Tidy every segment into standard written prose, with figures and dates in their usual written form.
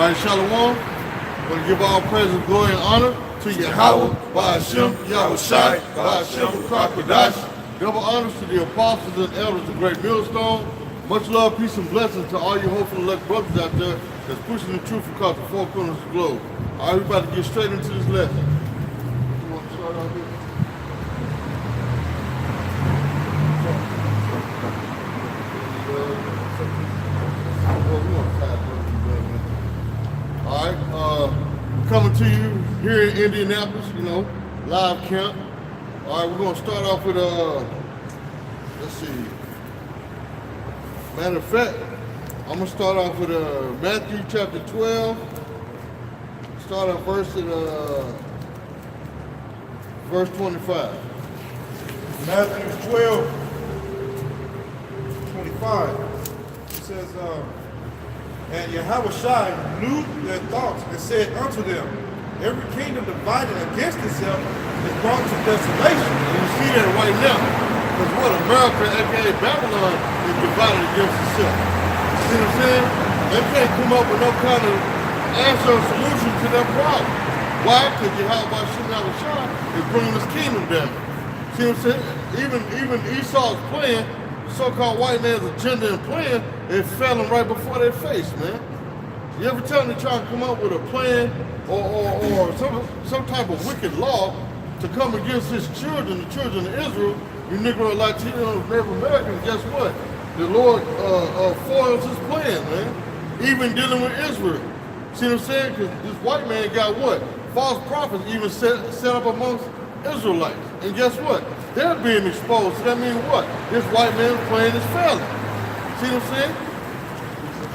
All right, Shalom. I want to give all praise and glory and honor to Yahweh, Ba'ashem, Yahushai, Ba'ashem, Krakadosh. Double honors to the apostles and elders of Great Millstone. Much love, peace, and blessings to all you hopeful elect brothers out there that's pushing the truth across the four corners of the globe. All right, we're about to get straight into this lesson. You want to start off here? All right, coming to you here in Indianapolis, live camp. All right, we're going to start off with, let's see. Matter of fact, I'm going to start off with Matthew chapter 12. Start off verse 25. Matthew 12, 25. It says, and Yahushua knew their thoughts and said unto them, every kingdom divided against itself is brought to desolation. And you see that right now. Because what America, aka Babylon, is divided against itself. You see what I'm saying? They can't come up with no kind of answer or solution to that problem. Why? Because Yahushua is bringing this kingdom down. See what I'm saying? Even Esau's plan, so-called white man's agenda and plan, is failing right before their face, man. You ever tell them to try to come up with a plan or some type of wicked law to come against his children, the children of Israel, you Negro, Latino, Native Americans, guess what? The Lord foils his plan, man. Even dealing with Israel. See what I'm saying? Because this white man got what? False prophets even set up amongst Israelites. And guess what? They're being exposed. So that means what? This white man's plan is failing. See what I'm saying?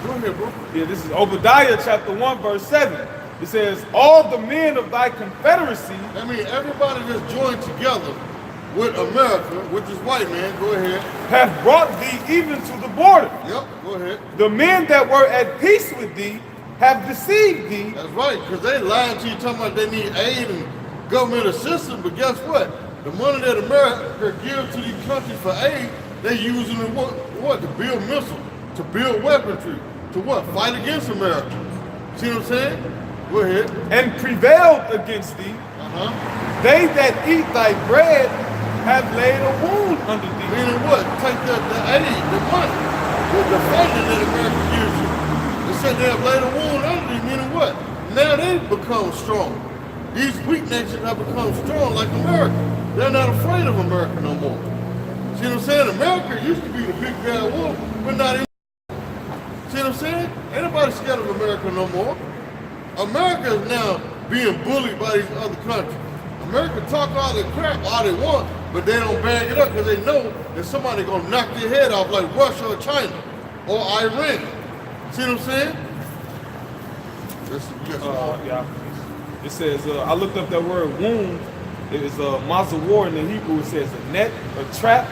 Go ahead, bro. Yeah, this is Obadiah chapter 1, verse 7. It says, all the men of thy confederacy. That means everybody that's joined together with America, with this white man, go ahead. Have brought thee even to the border. Yep, go ahead. The men that were at peace with thee have deceived thee. That's right, because they lied to you talking about they need aid and government assistance, but guess what? The money that America gives to these countries for aid, they using it what? To build missiles, to build weaponry, to what? Fight against America. See what I'm saying? Go ahead. And prevailed against thee. They that eat thy bread have laid a wound under thee. Meaning what? Take the aid, the money, the funding that America gives you. They said they have laid a wound under thee, meaning what? Now they've become strong. These weak nations have become strong like America. They're not afraid of America no more. See what I'm saying? America used to be the big bad wolf, but not even. See what I'm saying? Ain't nobody scared of America no more. America is now being bullied by these other countries. America talk all the crap, all they want, but they don't bag it up because they know that somebody gonna knock their head off like Russia or China or Iran. See what I'm saying? Yeah. It says, I looked up that word wound. It is a mazawar in the Hebrew. It says a net, a trap.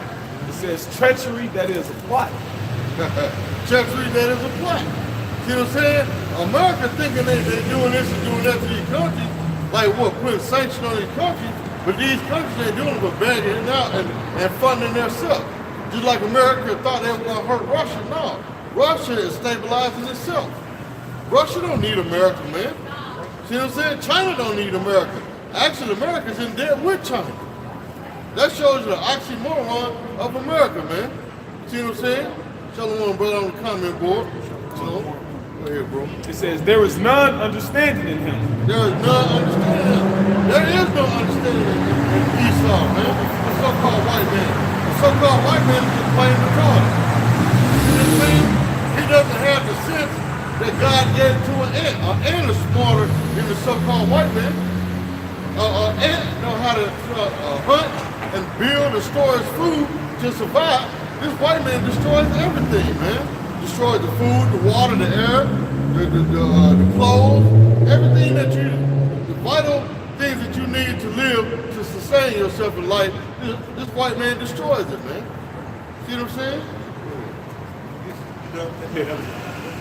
It says treachery, that is a plot. Treachery, that is a plot. See what I'm saying? America thinking they're doing this and doing that to these countries, like what, putting sanctions on these countries, but these countries ain't doing it but bagging it out and funding themselves. Just like America thought they were going to hurt Russia. No, Russia is stabilizing itself. Russia don't need America, man. See what I'm saying? China don't need America. Actually, America's in debt with China. That shows you the oxymoron of America, man. See what I'm saying? Shalom, brother, on the comment board. Shalom. Go ahead, bro. It says, there is none understanding in him. There is none understanding in him. There is no understanding in Esau, man. The so-called white man. The so-called white man is just plain retarded. See what I'm saying? He doesn't have the sense that God gave to an ant. An ant is smarter than the so-called white man. An ant know how to hunt and build and store his food to survive. This white man destroys everything, man. Destroys the food, the water, the air, the clothes, everything that the vital things that you need to live to sustain yourself in life. This white man destroys it, man. See what I'm saying?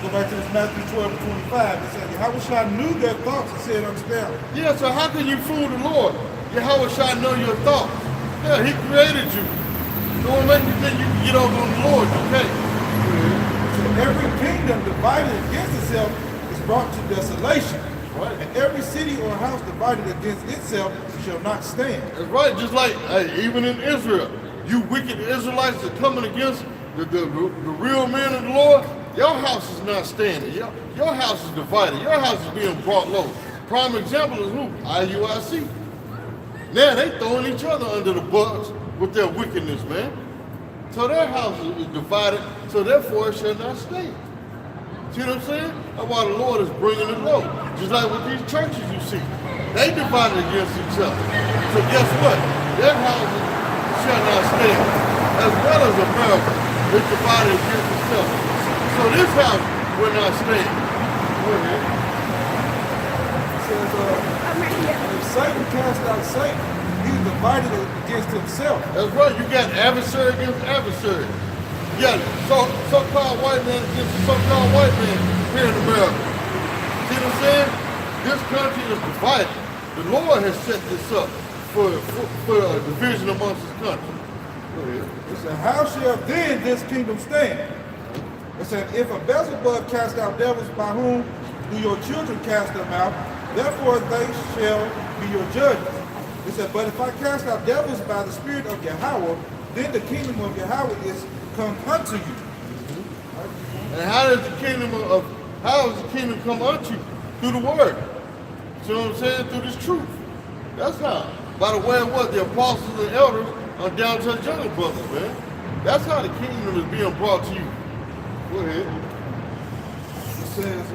Go back to this Matthew 12 and 25. It says, Yahushua knew their thoughts and said unto them. Yeah, so how can you fool the Lord? Yahushua know your thoughts. Yeah, he created you. Don't make you think you can get over on the Lord. You can't. So every kingdom divided against itself is brought to desolation. Right. And every city or house divided against itself shall not stand. That's right. Just like even in Israel, you wicked Israelites that coming against the real men of the Lord, your house is not standing. Your house is divided. Your house is being brought low. Prime example is who? IUIC. Now they throwing each other under the bus with their wickedness, man. So their house is divided, so therefore it shall not stand. See what I'm saying? That's why the Lord is bringing it low. Just like with these churches you see. They divided against each other. So guess what? Their houses shall not stand. As well as America is divided against itself. So this house will not stand. Go ahead. It says, if Satan cast out Satan, he's divided against himself. That's right. You got adversary against adversary. You got so-called white man against so-called white man here in America. See what I'm saying? This country is divided. The Lord has set this up for a division amongst his country. Go ahead. It said, how shall then this kingdom stand? It said, if a Beelzebub cast out devils, by whom do your children cast them out? Therefore they shall be your judges. It said, but if I cast out devils by the Spirit of Yahweh, then the kingdom of Yahweh is come unto you. And how does the kingdom come unto you? Through the word. See what I'm saying? Through this truth. That's how. By the way of what? The apostles and elders are down to the younger brothers, man. That's how the kingdom is being brought to you. Go ahead. It says,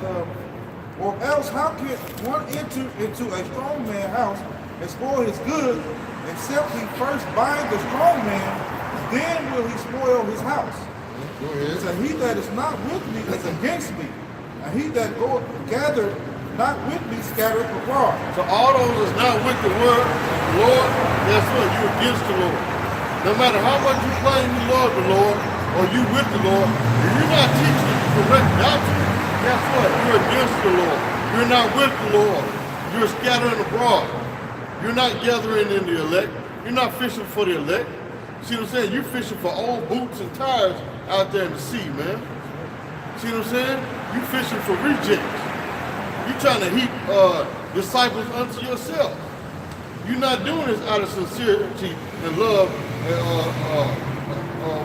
or else how can one enter into a strong man's house and spoil his goods, except he first bind the strong man, then will he spoil his house. Go ahead. It said, he that is not with me is against me, and he that goeth gather not with me scattereth abroad. So all those that's not with the word, the Lord, guess what? You're against the Lord. No matter how much you claim you love the Lord, or you with the Lord, if you're not teaching the correct doctrine, guess what? You're against the Lord. You're not with the Lord. You're scattering abroad. You're not gathering in the elect. You're not fishing for the elect. See what I'm saying? You're fishing for old boots and tires out there in the sea, man. See what I'm saying? You're fishing for rejects. You're trying to heap disciples unto yourself. You're not doing this out of sincerity and love and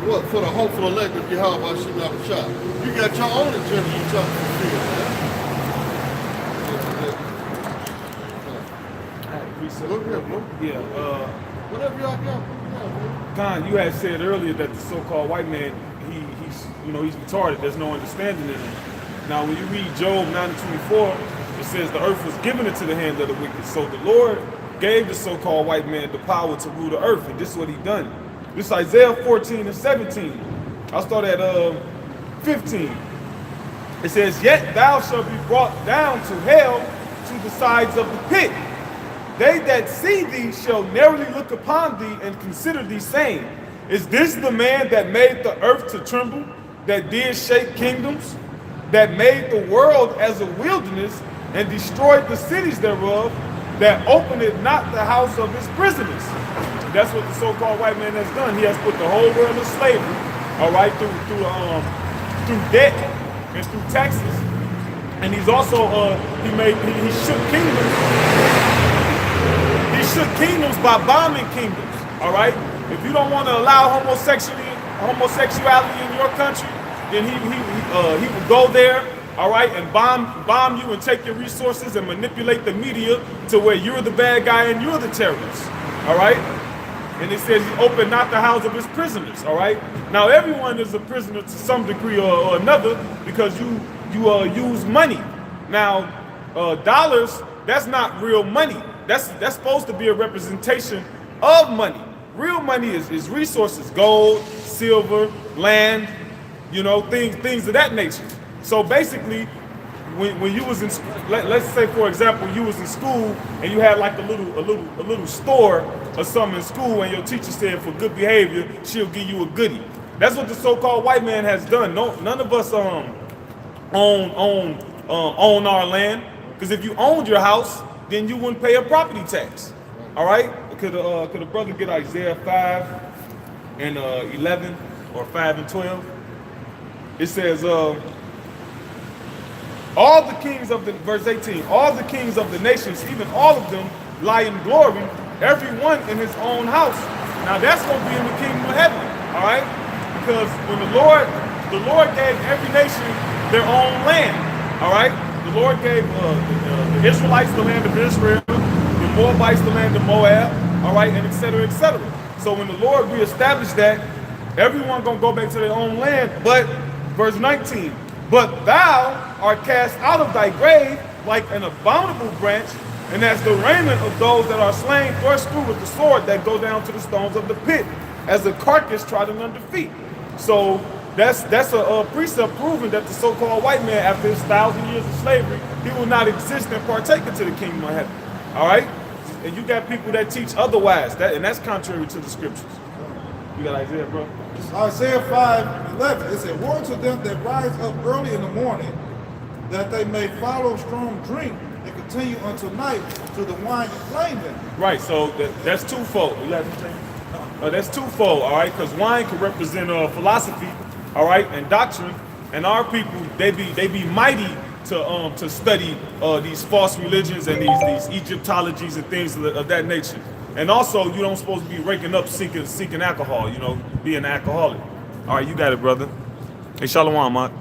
what? For the hopeful elect of Yahweh Hashem Shah. You got your own agenda you trying to fulfill, man. Look here, bro. Yeah, Whatever y'all got. Yeah, Con, you had said earlier that the so-called white man, he's retarded. There's no understanding in him. Now, when you read Job 9:24, it says the earth was given into the hand of the wicked. So the Lord gave the so-called white man the power to rule the earth, and this is what he done. This is Isaiah 14 and 17. I'll start at 15. It says, yet thou shalt be brought down to hell, to the sides of the pit. They that see thee shall narrowly look upon thee and consider thee, saying, is this the man that made the earth to tremble, that did shake kingdoms, that made the world as a wilderness, and destroyed the cities thereof, that opened not the house of his prisoners? That's what the so-called white man has done. He has put the whole world in slavery, all right, through debt and through taxes, and he's also he shook kingdoms. He shook kingdoms by bombing kingdoms, all right? If you don't want to allow homosexuality in your country, then he will go there, all right, and bomb you and take your resources and manipulate the media to where you're the bad guy and you're the terrorist, all right? And it says he opened not the house of his prisoners, all right? Now everyone is a prisoner to some degree or another because you use money. Now dollars, that's not real money. That's supposed to be a representation of money. Real money is resources, gold, silver, land, you know, things of that nature. So basically, when you was in, let's say for example, you was in school and you had like a little store or something in school, and your teacher said for good behavior she'll give you a goodie. That's what the so-called white man has done. None of us own our land, because if you owned your house, then you wouldn't pay a property tax. All right? Could a brother get Isaiah 5 and 11 or 5 and 12? It says, all the kings of the, verse 18, all the kings of the nations, even all of them, lie in glory, everyone in his own house. Now that's going to be in the kingdom of heaven, all right? Because when the Lord gave every nation their own land, all right? The Lord gave the Israelites the land of Israel, the Moabites the land of Moab, all right, and et cetera, et cetera. So when the Lord reestablished that, everyone going to go back to their own land, but verse 19, but thou art cast out of thy grave like an abominable branch, and as the raiment of those that are slain thrust through with the sword that go down to the stones of the pit, as a carcass trodden under feet. So that's a precept proving that the so-called white man, after his 1,000 years of slavery, he will not exist and partake into the kingdom of heaven. All right? And you got people that teach otherwise, and that's contrary to the scriptures. You got Isaiah, bro? Isaiah 5:11, it said, woe to them that rise up early in the morning, that they may follow strong drink and continue until night to the wine inflame them. Right, so that's twofold. You have anything? That's twofold, all right? Because wine can represent philosophy, all right, and doctrine. And our people, they be mighty to study these false religions and these Egyptologies and things of that nature. And also, you don't supposed to be raking up seeking alcohol, you know, being an alcoholic. All right, you got it, brother. Hey, Shalom, Mark.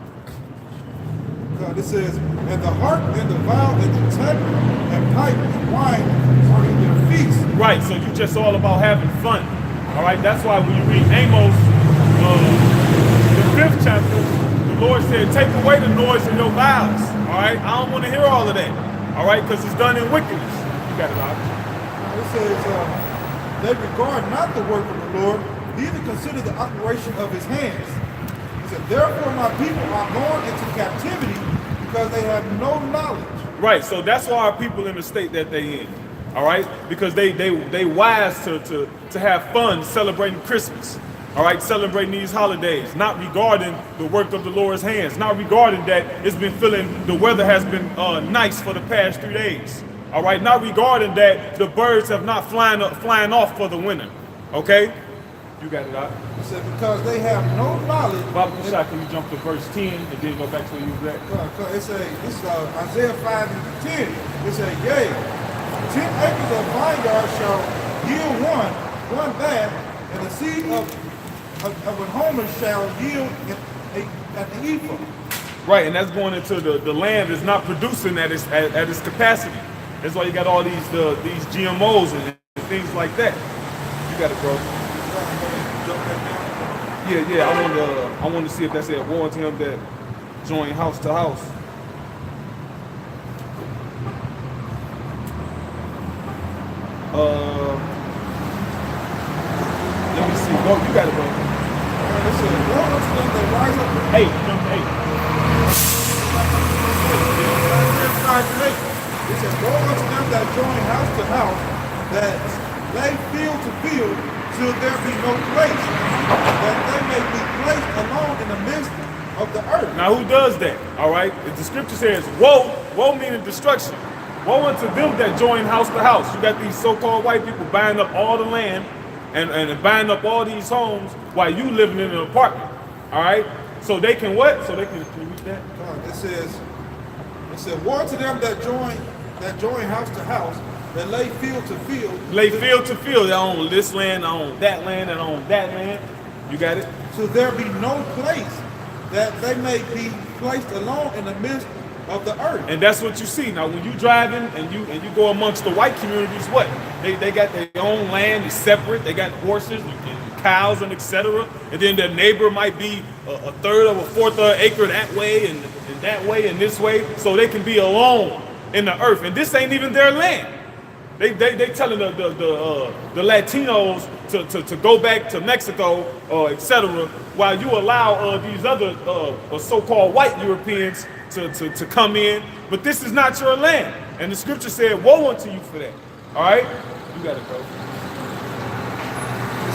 It says, and the harp and the viol and the tabret and pipe and wine are in their feast. Right, so you just all about having fun. All right, that's why when you read Amos, the 5th chapter, the Lord said, take away the noise of your vows. All right, I don't want to hear all of that. All right, because it's done in wickedness. You got it, Doc. It says, they regard not the work of the Lord, neither consider the operation of his hands. He said, therefore my people are gone into captivity because they have no knowledge. Right, so that's why our people in the state that they in. All right, because they wise to have fun celebrating Christmas. All right, celebrating these holidays, not regarding the work of the Lord's hands, not regarding that it's been feeling, the weather has been nice for the past 3 days. All right, not regarding that the birds have not flying off for the winter. Okay, you got it out. It said because they have no knowledge. Bob, can you jump to verse 10 and then go back to where you was at? It says, this is Isaiah 5:10. It says, yea, 10 acres of vineyard shall yield one bad, and the seed of an homer shall yield at the ephah. Right, and that's going into the land is not producing at its capacity. That's why you got all these GMOs and things like that. You got it, bro. Yeah. I want to see if that's at war to him that join house to house. Let me see. Go, you got it, bro. It says, woe unto them that rise up. 8, jump to 8. It says, woe unto them that join house to house, that lay field to field, till there be no place, that they may be placed alone in the midst of the earth. Now who does that? All right. If the scripture says, woe meaning destruction. Woe unto them that join house to house. You got these so-called white people buying up all the land and buying up all these homes while you living in an apartment. All right. So they can what? So they can read that? It says, woe to them that join house to house, that lay field to field. Lay field to field. They own this land, I own that land, and own that land. You got it? So there be no place that they may be placed alone in the midst of the earth. And that's what you see. Now when you driving and you go amongst the white communities, what? They got their own land, it's separate, they got horses and cows and etc. And then their neighbor might be a third of a fourth of an acre that way and that way and this way. So they can be alone in the earth. And this ain't even their land. They telling the Latinos to go back to Mexico, etc., while you allow these other so-called white Europeans to come in. But this is not your land. And the scripture said, woe unto you for that. All right? You got it, bro. It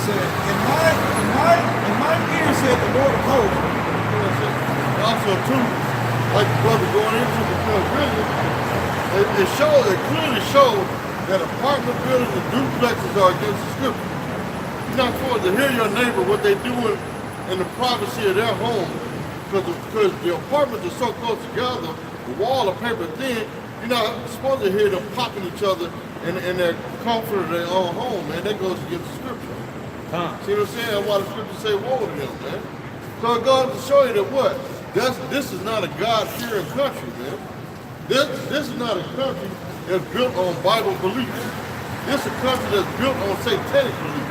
said, in my ear said the Lord of hosts. Also, too, like the brother going into because really, it clearly shows that apartment buildings and duplexes are against the scripture. You're not supposed to hear your neighbor what they doing in the privacy of their home, because the apartments are so close together, the wall of paper thin, you're not supposed to hear them popping each other in their comfort of their own home, man. That goes against the scripture. See what I'm saying? That's why the scriptures say woe to them, man. So it goes to show you that what? This is not a God-fearing country, man. This is not a country that's built on Bible beliefs. This is a country that's built on satanic beliefs.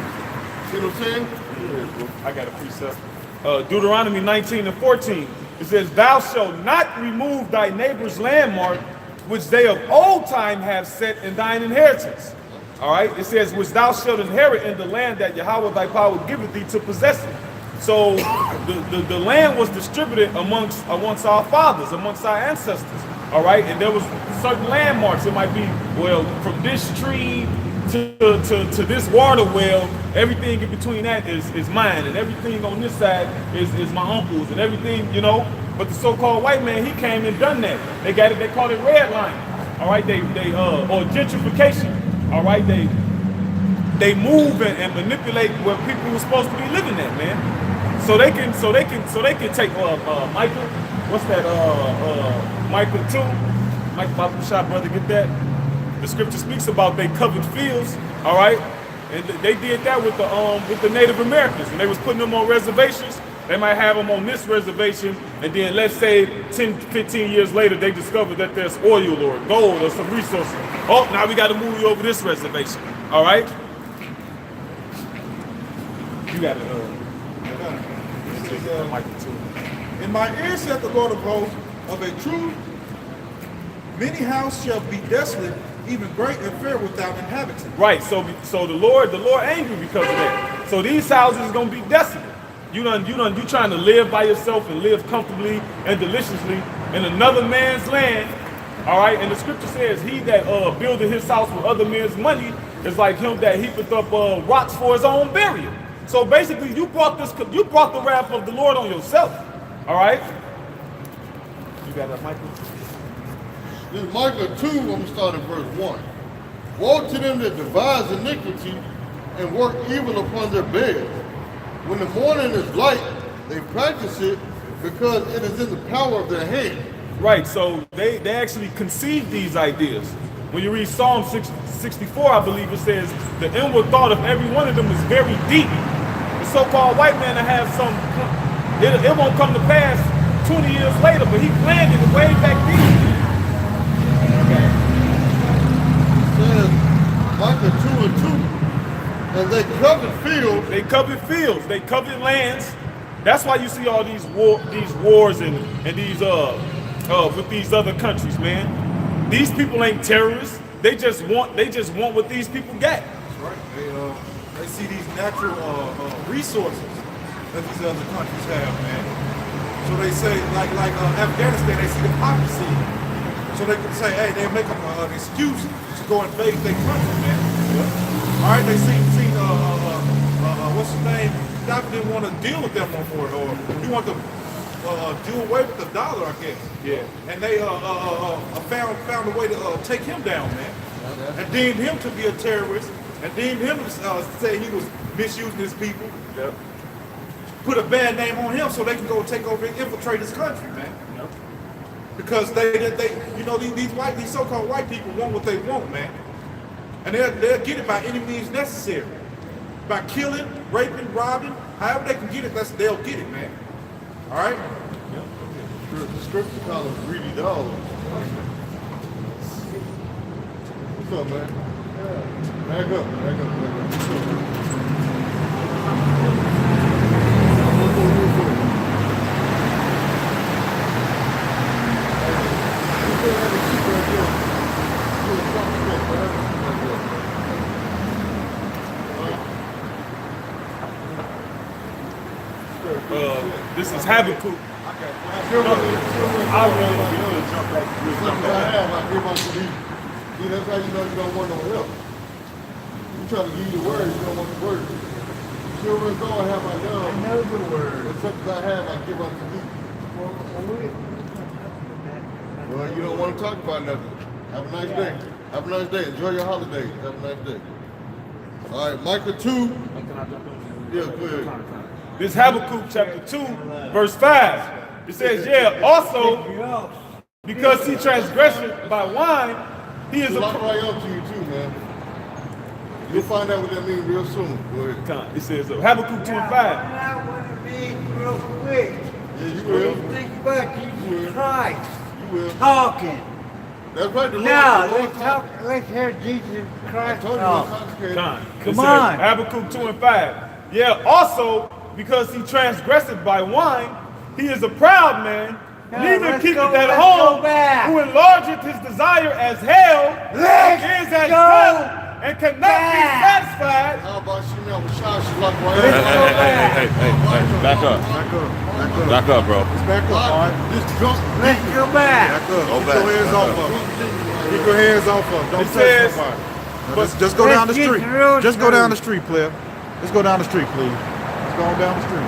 See what I'm saying? I got a precept. Deuteronomy 19:14. It says, "Thou shalt not remove thy neighbor's landmark, which they of old time have set in thine inheritance." All right. It says, "Which thou shalt inherit in the land that Yahweh thy power giveth thee to possess it." So the land was distributed amongst our fathers, amongst our ancestors. All right. And there was certain landmarks. It might be, well, from this tree to this water well, everything in between that is mine, and everything on this side is my uncle's, and everything, you know. But the so-called white man, he came and done that. They called it redlining. All right, or gentrification. All right, they move and manipulate where people were supposed to be living at, man. So they can take Michael, what's that? Michael 2, Mike Baba Shah, brother, get that? The scripture speaks about they covered fields, all right? And they did that with the Native Americans. When they was putting them on reservations, they might have them on this reservation, and then let's say 10, 15 years later, they discovered that there's oil or gold or some resources. Oh, now we got to move you over this reservation, all right? You got it. In my ear said the Lord of hosts, of a truth, many houses shall be desolate, even great and fair without inhabitants. Right. So the Lord angry because of that. So these houses is gonna be desolate. You trying to live by yourself and live comfortably and deliciously in another man's land. All right. And the scripture says, "He that buildeth his house with other men's money is like him that heapeth up rocks for his own burial." So basically, you brought the wrath of the Lord on yourself. All right. You got that, Michael? This is Micah 2, I'm going to start at verse 1. Woe to them that devise iniquity and work evil upon their beds. When the morning is light, they practice it because it is in the power of their hand. Right, so they actually conceived these ideas. When you read Psalm 64, I believe it says, "The inward thought of every one of them is very deep." The so-called white man that has some, it won't come to pass 20 years later, but he planned it way back then. Says Micah 2 and 2, and they covered fields. They covered fields. They covered lands. That's why you see all these wars and these with these other countries, man. These people ain't terrorists. They just want what these people get. That's right. They see these natural resources that these other countries have, man. So they say, like Afghanistan, they see the poppy seed. So they can say, hey, they make up an excuse to go invade their country, man. Yeah. All right, they seen what's his name? Gaddafi didn't want to deal with them no more, or he wanted to do away with the dollar, I guess. Yeah. And they found a way to take him down, man, and deemed him to be a terrorist, and deemed him to say he was misusing his people. Yep. Put a bad name on him so they can go take over and infiltrate his country, man. Yep. Because these so-called white people want what they want, man, and they'll get it by any means necessary, by killing, raping, robbing, however they can get it. They'll get it, man. All right. The scripture calls them greedy dogs. What's up, man? Back up. This is Habakkuk. See, that's how you know you don't want no help. You try to give you the word, you don't want the word. Silver and gold have I done. I know the word. The substance I have, I give unto thee. Well, you don't want to talk about nothing. Have a nice day. Have a nice day. Enjoy your holiday. Have a nice day. All right, Micah 2. Yeah, go ahead. This is Habakkuk chapter 2, verse 5. It says, yeah, also because he transgressed by wine, he is It's a lock right up to you too, man. You'll find out what that means real soon. Go ahead. It says Habakkuk 2 and 5. I want to be real quick. Yeah, you will. Think about Jesus Christ You will. talking. That's right. The Lord. Now, the Lord let's talk. Let's hear Jesus I Christ told you talk. it's complicated. Come Come on. Habakkuk 2 and 5. Yeah, also, because he transgressed by wine, he is a proud man, Now, neither let's keepeth go- at let's home, go back. who enlargeth his desire as hell, Let's is as go death, and cannot back. be satisfied. How about you know with Shah, she locked right Let's up. go back. Hey, back up. Back up, bro. Back up, all right? This drunk. Let's go back. Back up. Go Keep back. your hands Back off up. of him. Keep your hands off of him. Don't It touch says- nobody. Now, just go Let's down the get street. real Just go down the smooth. street, player. Let's go down the street, please. Let's go on down the street.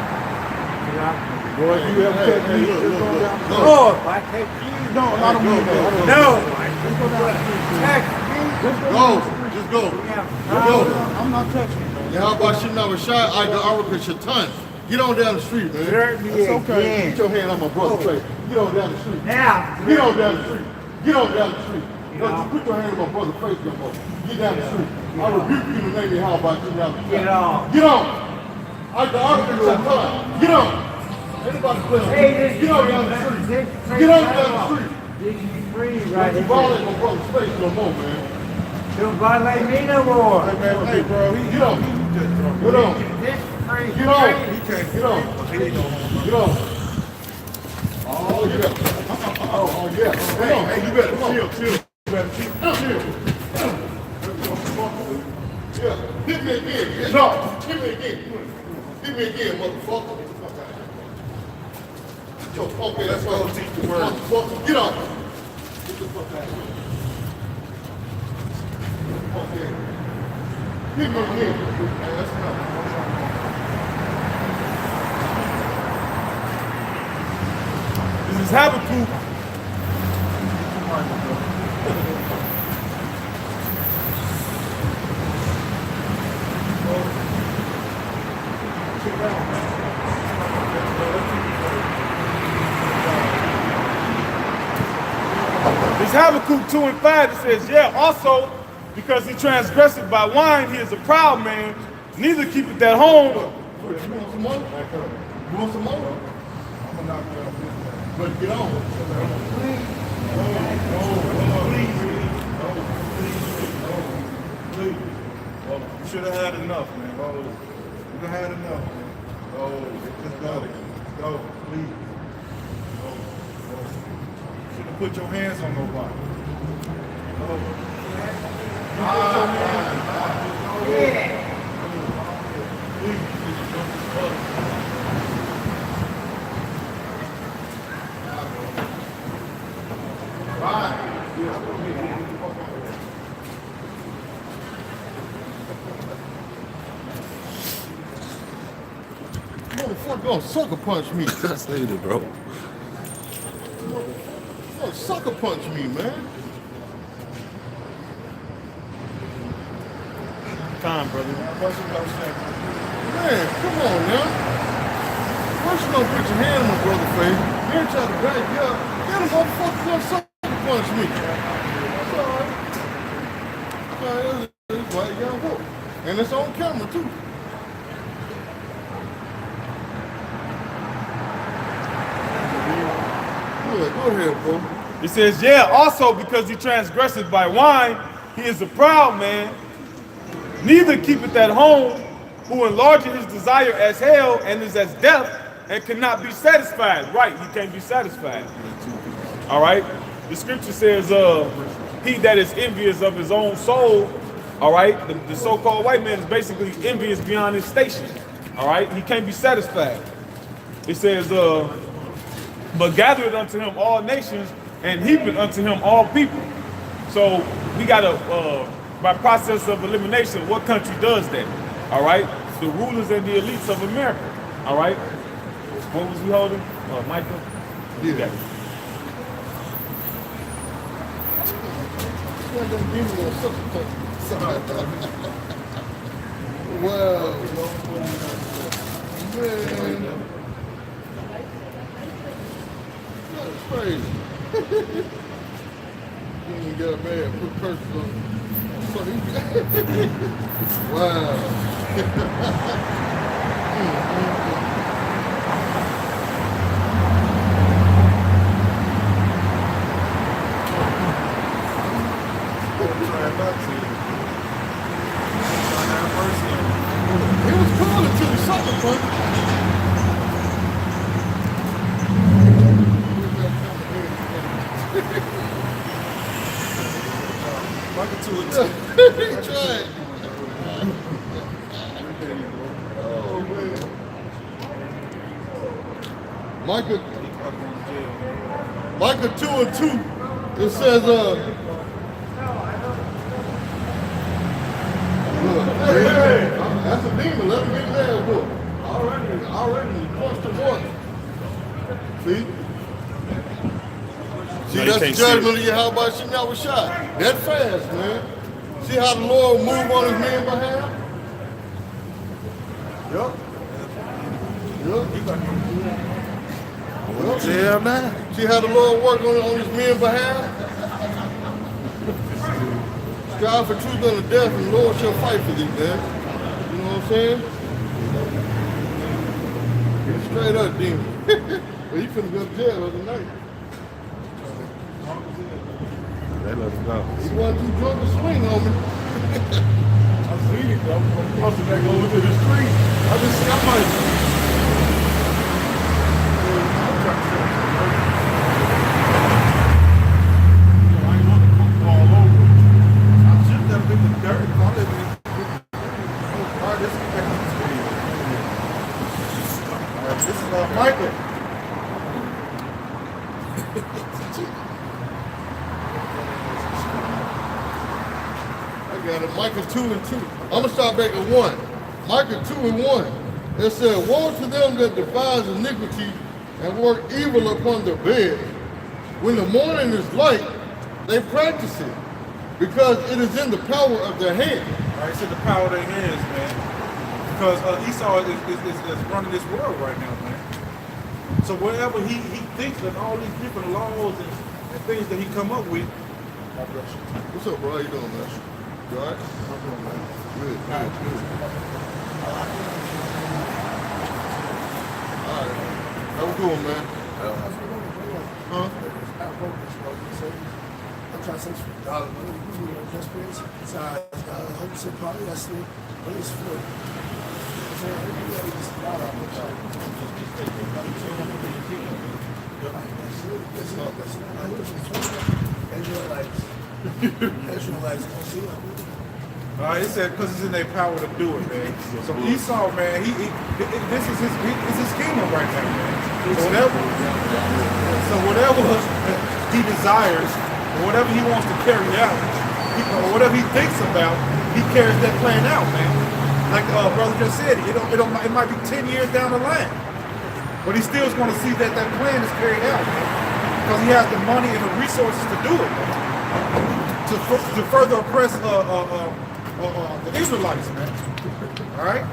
Boy, if you ever catch me, just go down the street. Oh, if I take you. No, I don't mean that. No. Let's go down the street. Text me. Go. Just go. Go. I'm not touching you, man. Yeah, how about you know with Shah, I go Araka Shaitan. Get on down the street, man. Hurt me That's okay. again. Get your hand on my brother's face. Get on down the street. Now. Get on down the street. Get on down the street. Don't you put your hand on my brother's face no more. Get down the street. I rebuke you in the name of how about you down the street. Get on. Get on. I go Araka Shaitan. Get on. Anybody playing? Hey, this Get on down the street. Get on down the street. This is free Don't right you here. violate my brother's face no more, man. Don't violate me no more. Hey, man, hey, bro. Get on. He just drunk. Get on. This is free. Get on. He can't Get on. Get on. Oh, yeah. Oh, yeah. Hey, you better chill. You better chill. Yeah. Hit me again. No. Hit me again. Hit me again, motherfucker. Get your punk ass. That's why I'll teach the word. Motherfucker. Get on. Get the fuck out of here. Okay. Hit me again. Hey, that's enough. This is Habakkuk. This Habakkuk 2 and 5, it says, yeah, also, because he transgressed by wine, he is a proud man, neither keepeth at home. You want some more? You want some more? But get on. Please. Well, you should have had enough, man. Oh, you should have had enough, man. Oh, just go. Just go, please. Oh, you should have put your hands on nobody. Motherfucker gonna sucker punch me. That's needed, bro. Gonna sucker punch me, man. Time, brother. What's your love saying? Man, come on now. First you gonna put your hand on my brother's face, then try to back you up. Then the motherfucker gonna sucker punch me. That's alright. That's why you gotta walk. And it's on camera too. Good, go ahead, bro. It says, yeah, also because he transgressed by wine, he is a proud man, neither keepeth at home, who enlargeth his desire as hell and is as death and cannot be satisfied. Right, he can't be satisfied. All right. The scripture says, he that is envious of his own soul, all right, the so-called white man is basically envious beyond his station. All right, he can't be satisfied. It says, but gathereth unto him all nations and heapeth unto him all people. So we got to, by process of elimination, what country does that? All right, the rulers and the elites of America. All right, what was we holding? Michael? You got it. Wow. Man. That's crazy. You ain't got mad, put curses on him. Wow. It was cool until he shot the punch. Michael 2 and 2. He tried. Oh man. Micah 2 and 2. It says look, that's a demon. Let him get his ass whooped. Already punched him once. See? See, No, you that's the can't see judgment of Yahweh Shem Yahweh Shai. That fast, man. See how the Lord move on his man's behalf? Yup. Jail now. See how the Lord work on his men's behalf? Strive for truth unto death, and the Lord shall fight for thee, man. You know what I'm saying? Straight up, demon. But he couldn't go to jail the other night. They let him go. He wasn't too drunk to swing on me. I seen it, though. I'm busting back over to the street. I just see, I'm like, I ain't want to fall over. I should have been the dirt. If I lived in all right, this is back on the screen. All right, this is Michael. I got it. Micah 2 and 2. I'm going to start back at 1. Micah 2 and 1. It said, woe to them that devise iniquity and work evil upon their bed. When the morning is light, they practice it, because it is in the power of their hand. All right, so the power of their hands, man. Because Esau is running this world right now, man. So whatever he thinks that all these different laws and things that he come up with, God bless you. What's up, bro? How you doing, man? You all right? I'm doing, man. Good, good, good. All right. How we doing, man? Huh? I'm trying to say just please. Besides, 100% polyester, race food. Israelites, All right, it said because it's in their power to do it, man. So Esau, man, this is his kingdom right now, man. So whatever he desires, or whatever he wants to carry out, or whatever he thinks about, he carries that plan out, man. Like brother just said, it might be 10 years down the line, but he still is going to see that plan is carried out, man, because he has the money and the resources to do it, man. To further oppress the Israelites, man. All right.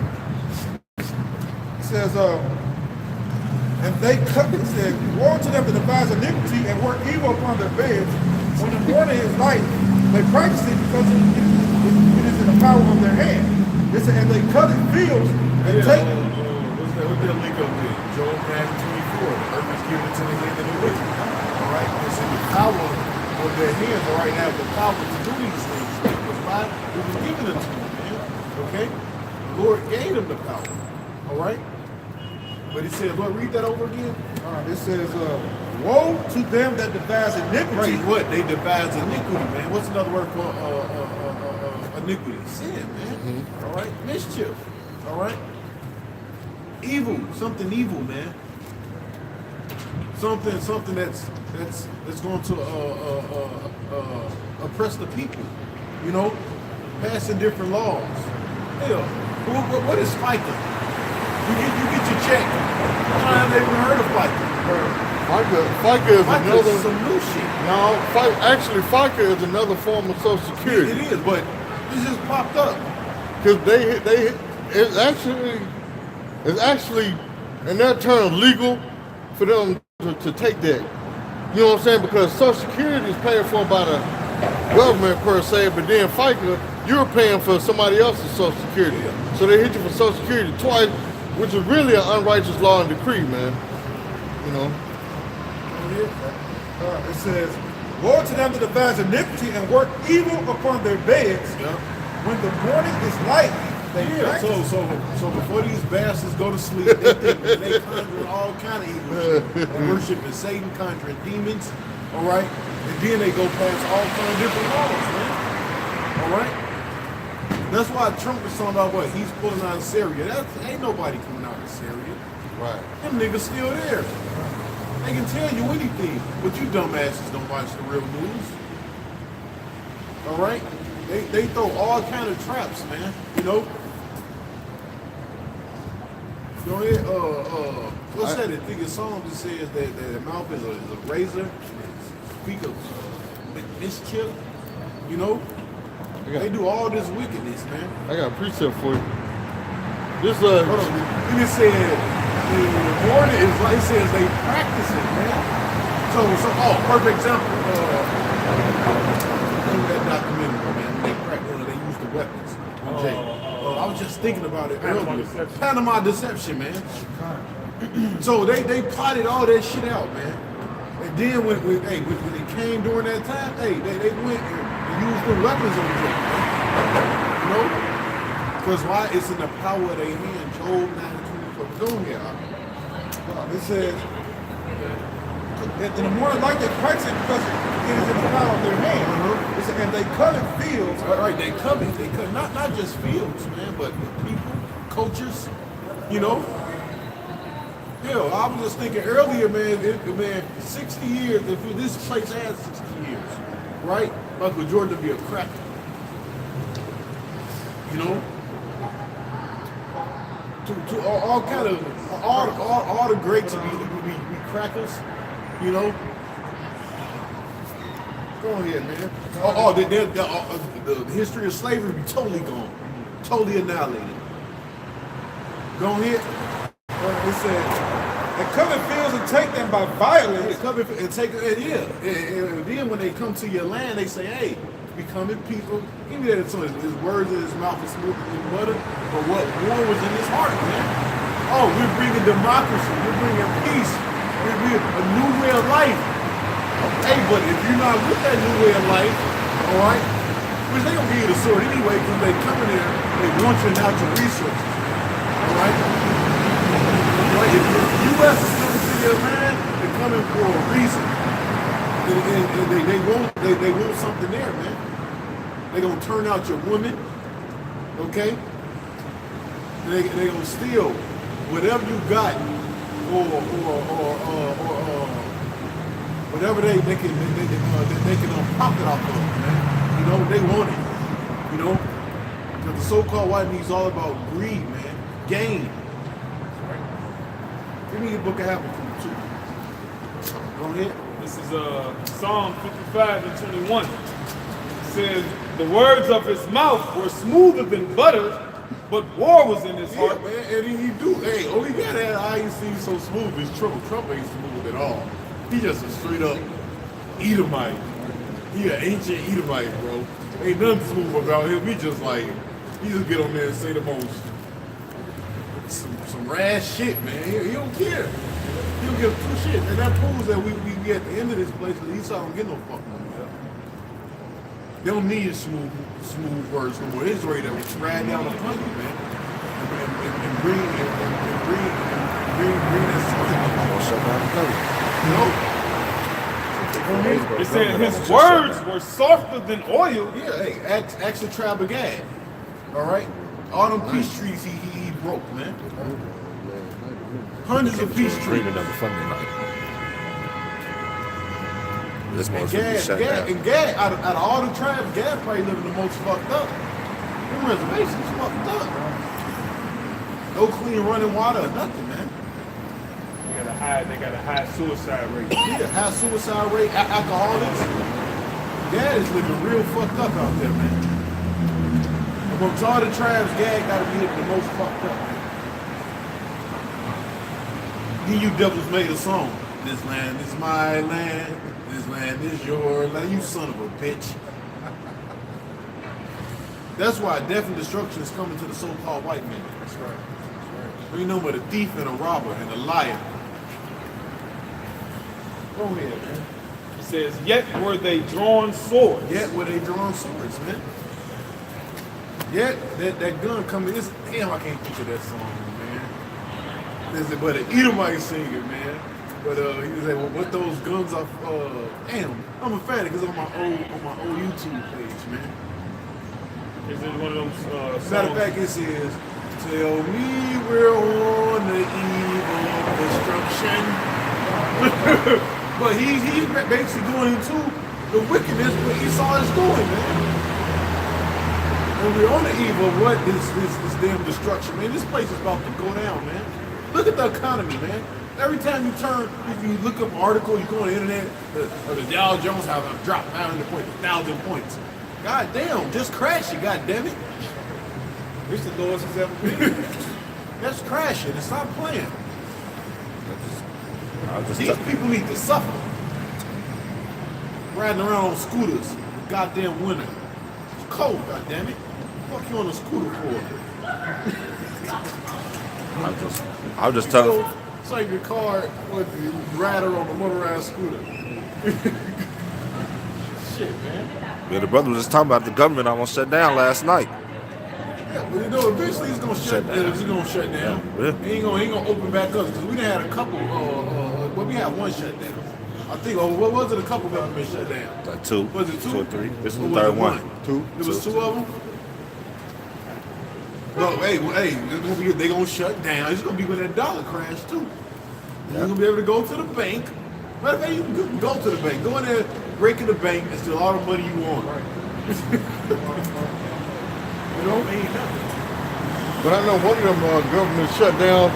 It says, and they cut. It said, woe to them that devise iniquity and work evil upon their beds. When the morning is light, they practice it because it is in the power of their hand. It said, and they cut in fields and take. what's that link up there? Job 9:24. The earth is given to the hand of the wicked. All right, it's in the power of their hands. All right, have the power to do these things. Because why? It was given it to them, man. Okay, the Lord gave them the power. All right, but it says, Lord, read that over again. All right, it says, woe to them that devise iniquity. Right, what? They devise iniquity, man. What's another word for iniquity? Sin, man. All right, mischief. All right, evil, something evil, man. Something that's going to oppress the people. You know, passing different laws. Hell, what is FICA? You get your check. I never even heard of FICA. FICA is FICA another. is some new shit. No, actually, FICA is another form of Social Security. It is, but this just popped up. Because it's actually in that term legal for them to take that. You know what I'm saying? Because Social Security is paid for by the government per se, but then FICA, you're paying for somebody else's Social Security. So they hit you for Social Security twice, which is really an unrighteous law and decree, man. You know? It says, woe to them that devise iniquity and work evil upon their beds. Yeah. When the morning is light, they Yeah, practice. so before these bastards go to sleep, they think that they conjuring all kind of evil shit. Worshiping Satan, conjuring demons, all right? And then they go past all kind of different laws, man. All right? That's why Trump is talking about what he's pulling out of Syria. Ain't nobody coming out of Syria. Right. Them niggas still there. They can tell you anything, but you dumbasses don't watch the real news. All right? They throw all kind of traps, man. You know? Go ahead. What's that? I think the song that says that the mouth is a razor, speak of mischief. You know? They do all this wickedness, man. I got a precept for you. This Hold on. And it said the morning is like it says they practice it, man. So perfect example. That documentary, man. They practice, they use the weapons on Jay. I was just thinking about it earlier. Panama Deception, man. So they plotted all that shit out, man. And then when it came during that time, they went and used the weapons on Jay, man. You know? Because why? It's in the power of their hand. Job 9:24. Go here. It says, in the morning light they practice it because it is in the power of their hand. It said, and they covet fields. Right, they covet. They covet not just fields, man, but people, cultures, you know. Hell, I was just thinking earlier, man, 60 years, if this place has 60 years, right? Michael Jordan would be a cracker. You know? To all kind of all the greats would be crackers, you know. Go ahead, man. The history of slavery would be totally gone, totally annihilated. Go ahead. It said, and covet fields and take them by violence. They come and take it, yeah. And then when they come to your land, they say, hey, becoming people. Give me that son. His words in his mouth is smoother than butter. But what war was in his heart, man? Oh, we're bringing democracy. We're bringing peace. We're a new way of life. Hey, but if you're not with that new way of life, all right, which they gonna give you the sword anyway, because they come in there, they want your natural resources. All right? Right? If the U.S. is coming to your land, they're coming for a reason. And they want something there, man. They gonna turn out your woman, okay? They gonna steal whatever you got, or whatever they can profit off of, man. You know, they want it. You know, because the so-called white man is all about greed, man, gain. Give me the book of Habakkuk too. Go ahead. This is Psalm 55 and 21. It says, the words of his mouth were smoother than butter, but war was in his heart. Yeah, man, and he do. Hey, only guy that I ain't seen so smooth is Trump. Trump ain't smooth at all. He just a straight up Edomite. He an ancient Edomite, bro. Ain't nothing smooth about him. He just get on there and say the most some rash shit, man. He don't care. He don't give two shit. And that proves that we be at the end of this place because Esau don't get no fuck money. They don't need smooth words no more. It's ready to ride down the country, man. And bring that shit. It said his words were softer than oil. Yeah, hey, ask the tribe of Gad. All right? All them peace trees he broke, man. Hundreds of peace trees. Dreaming of a Sunday night. This And one's gonna be shut down. Gad, out of all the tribes, Gad probably living the most fucked up. Them reservations fucked up. No clean running water or nothing, man. They got a high suicide rate. Yeah, high suicide rate, alcoholics. Gad is living real fucked up out there, man. Amongst all the tribes, Gad gotta be the most fucked up, man. Then you devils made a song. This land is my land. This land is your land. You son of a bitch. That's why death and destruction is coming to the so-called white man. That's right. That's right. We know but a thief and a robber and a liar. Go ahead, man. It says, yet were they drawn swords. Yet were they drawing swords, man. Yet that gun coming is damn. I can't think of that song, man. There's but an Edomite singer, man. But he was like, well, what those guns are? Damn, I'm a fan because on my old YouTube page, man. Is it one of those songs? Matter of fact, it says, "Tell me we're on the eve of destruction." But he's basically going into the wickedness what Esau is doing, man. And we're on the eve of what this damn destruction, man. This place is about to go down, man. Look at the economy, man. Every time you turn, if you look up an article, you go on the internet, the Dow Jones has dropped 900 points, 1,000 points. God damn, just crash it, god damn it. It's the lowest it's ever been. Let's crash it and stop playing. I'll just These people need to suffer. Riding around on scooters, goddamn winter. It's cold, goddamn it. Fuck you on a scooter for? I'll just tell. It's like your car with the rider on a motorized scooter. Shit, man. Yeah, the brother was just talking about the government almost shut down last night. Yeah, but you know, eventually it's gonna shut down. It's gonna shut down. Yeah. He ain't gonna open back up because we done had a couple. Well, we had one shutdown. I think. What was it? A couple government shut down. Like two. Was it two? 2 or 3. This is Or the was third it one. Two. There was two of them. Well, hey, they gonna shut down. It's gonna be when that dollar crash too. You're gonna be able to go to the bank. Matter of fact, you can go to the bank. Go in there, break in the bank, and steal all the money you want. You know, ain't nothing. But I know one of them government shutdown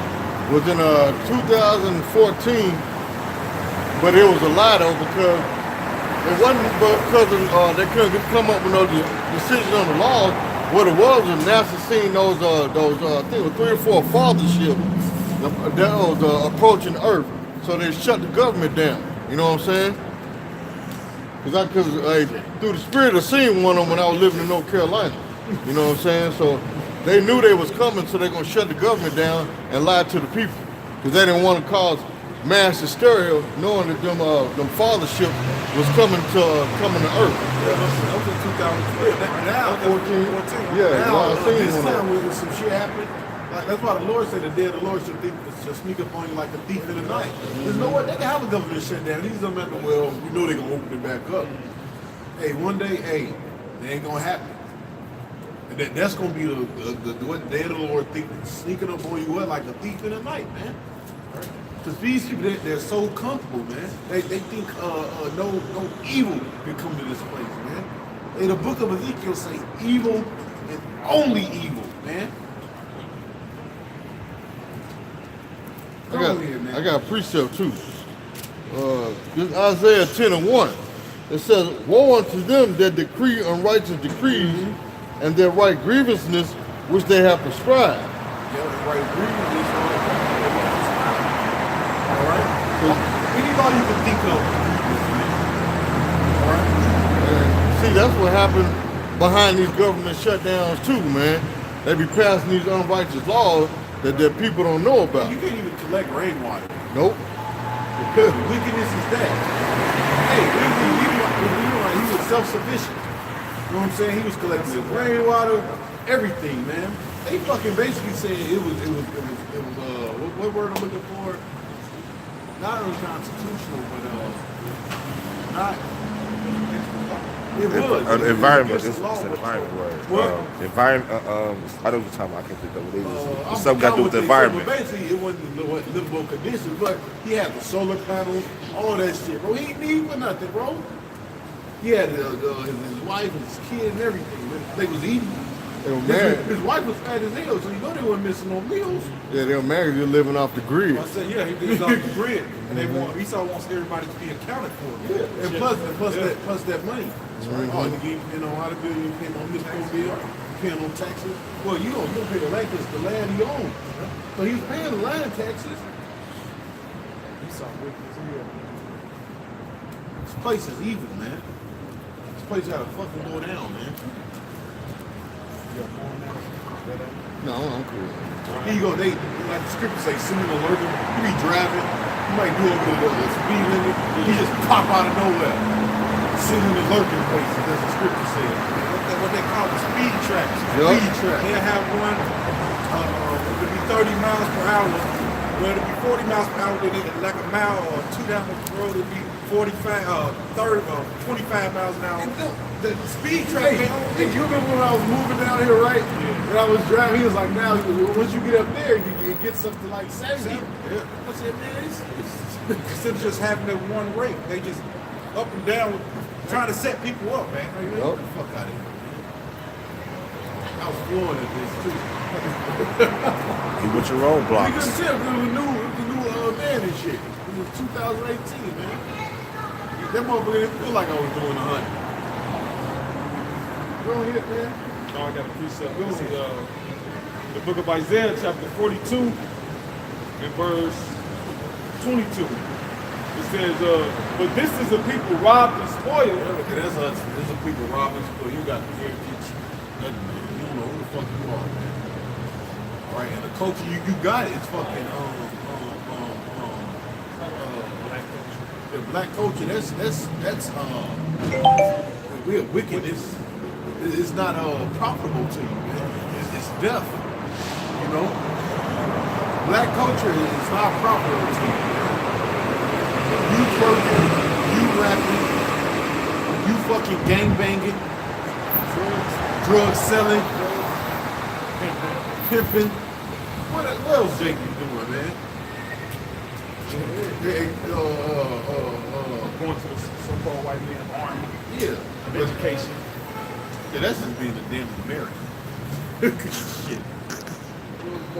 was in 2014, but it was a lie though because it wasn't because they couldn't come up with no decision on the laws. What it was NASA seen those I think it was 3 or 4 father ships that was approaching Earth, so they shut the government down. You know what I'm saying? Because through the spirit I seen one of them when I was living in North Carolina. You know what I'm saying? So they knew they was coming, so they're gonna shut the government down and lie to the people, because they didn't want to cause mass hysteria, knowing that them father ships was coming to Earth. Yeah, that was in 2012. Now, 14. Yeah, now, I seen this one of time them. when some shit happened, like, that's why the Lord said the day of the Lord should sneak up on you like a thief in the night. There's no way they can have a government shutdown. These are meant to, well, we know they're gonna open it back up. Hey, one day, it ain't gonna happen. And that's gonna be the day of the Lord sneaking up on you like a thief in the night, man. Because these people, they're so comfortable, man. They think no evil can come to this place, man. In the book of Ezekiel say evil and only evil, man. I got a precept too. This Isaiah 10:1. It says, "Woe unto them that decree unrighteous decrees, and that write grievousness which they have prescribed." Yeah, right. All right. We need all you can think of. All right. And see, that's what happened behind these government shutdowns too, man. They be passing these unrighteous laws that people don't know about. You can't even collect rainwater. Nope. The wickedness is that. Hey, he was self-sufficient. You know what I'm saying? He was collecting his rainwater, everything, man. They fucking basically saying it was what word I'm looking for? Not unconstitutional, but not. It was. An environment. Against It's the law. an environment word. What? Environment. I know what you're talking about. I can't think of what it is. I'm It's something got to do with the environment. But basically, it wasn't livable conditions, but he had the solar panels, all that shit, bro. He didn't need for nothing, bro. He had his wife and his kid and everything. They was eating. They were married. His wife was fat as hell, so you know they weren't missing no meals. Yeah, they were married. They're living off the grid. I said, yeah, he's off the grid, and Esau wants everybody to be accounted for. Yeah, and plus that money. Right. Oh, you know how to bill, you paying on this bill, paying on taxes. Well, you don't pay the land, it's the land you own. So he's paying the land taxes. This place is evil, man. This place gotta fucking go down, man. No, I'm cool. Here you go, they like the scripture say, soon and lurking. You be driving, you might do over the speed limit, you just pop out of nowhere. Sitting in the lurking places, as the scripture says. What they call the speed tracks. Yup. Speed tracks. They'll have one, it'll be 30 miles per hour. Well, it'll be 40 miles per hour, then like a mile or two down the road, it'll be 25 miles an hour. The speed track, hey, you remember when I was moving down here, right? When I was driving, he was like, now, once you get up there, you get something like 70. Yeah. I said, man, Instead of just having that one rate, they just up and down trying to set people up, man. get the fuck out of here. I was flooring at this, too. You with your own You blocks. couldn't tell, it was a new band and shit. It was 2018, man. That motherfucker didn't feel like I was doing 100. Go ahead, man. No, I got a precept. This is the book of Isaiah, chapter 42, and verse 22. It says, but this is a people robbed and spoiled. Okay, that's us. There's some people robbing, but you got the heritage. You don't know who the fuck you are, man. All right, and the culture you got is fucking the black culture. That's we're wicked. It's not profitable to you, man. It's death. You know, black culture is not profitable to you. You twerking, you rapping, you fucking gangbanging, drug selling, pimping. What else Jake you doing, man? Going to the so-called white man army Yeah. of education. Yeah, that's just being a damn American. Shit.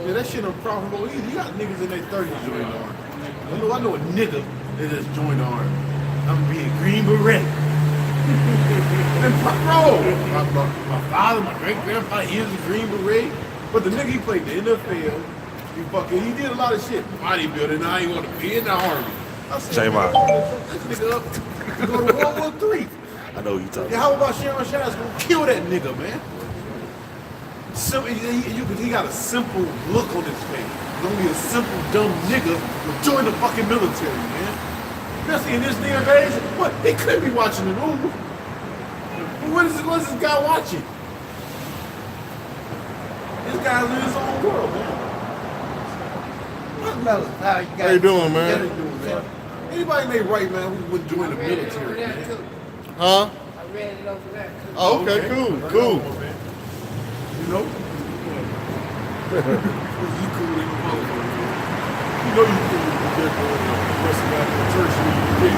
Yeah, that shit unprofitable either. You got niggas in their 30s joining the army. I know a nigga that just joined the army. I'm being Green Beret. And bro, my father, my great grandfather, he was a Green Beret. But the nigga, he played the NFL. He did a lot of shit. Bodybuilding. Now he want to be in the army. I said, J-Mod. this nigga up. He go to World War III. I know who you talking Yeah, how about Sharon Shaw's gonna kill that nigga, man? Simple, he got a simple look on his face. He's only a simple, dumb nigga who joined the fucking military, man. Especially in this day and age, what? He could be watching the news. What is this guy watching? This guy's in his own world, man. How you doing, man? Anybody in their right, man, who would join the military, man? Huh? I read it over there. Oh, okay, cool. You know? You cool with your motherfucker. You know you cool with the rest of that church when you get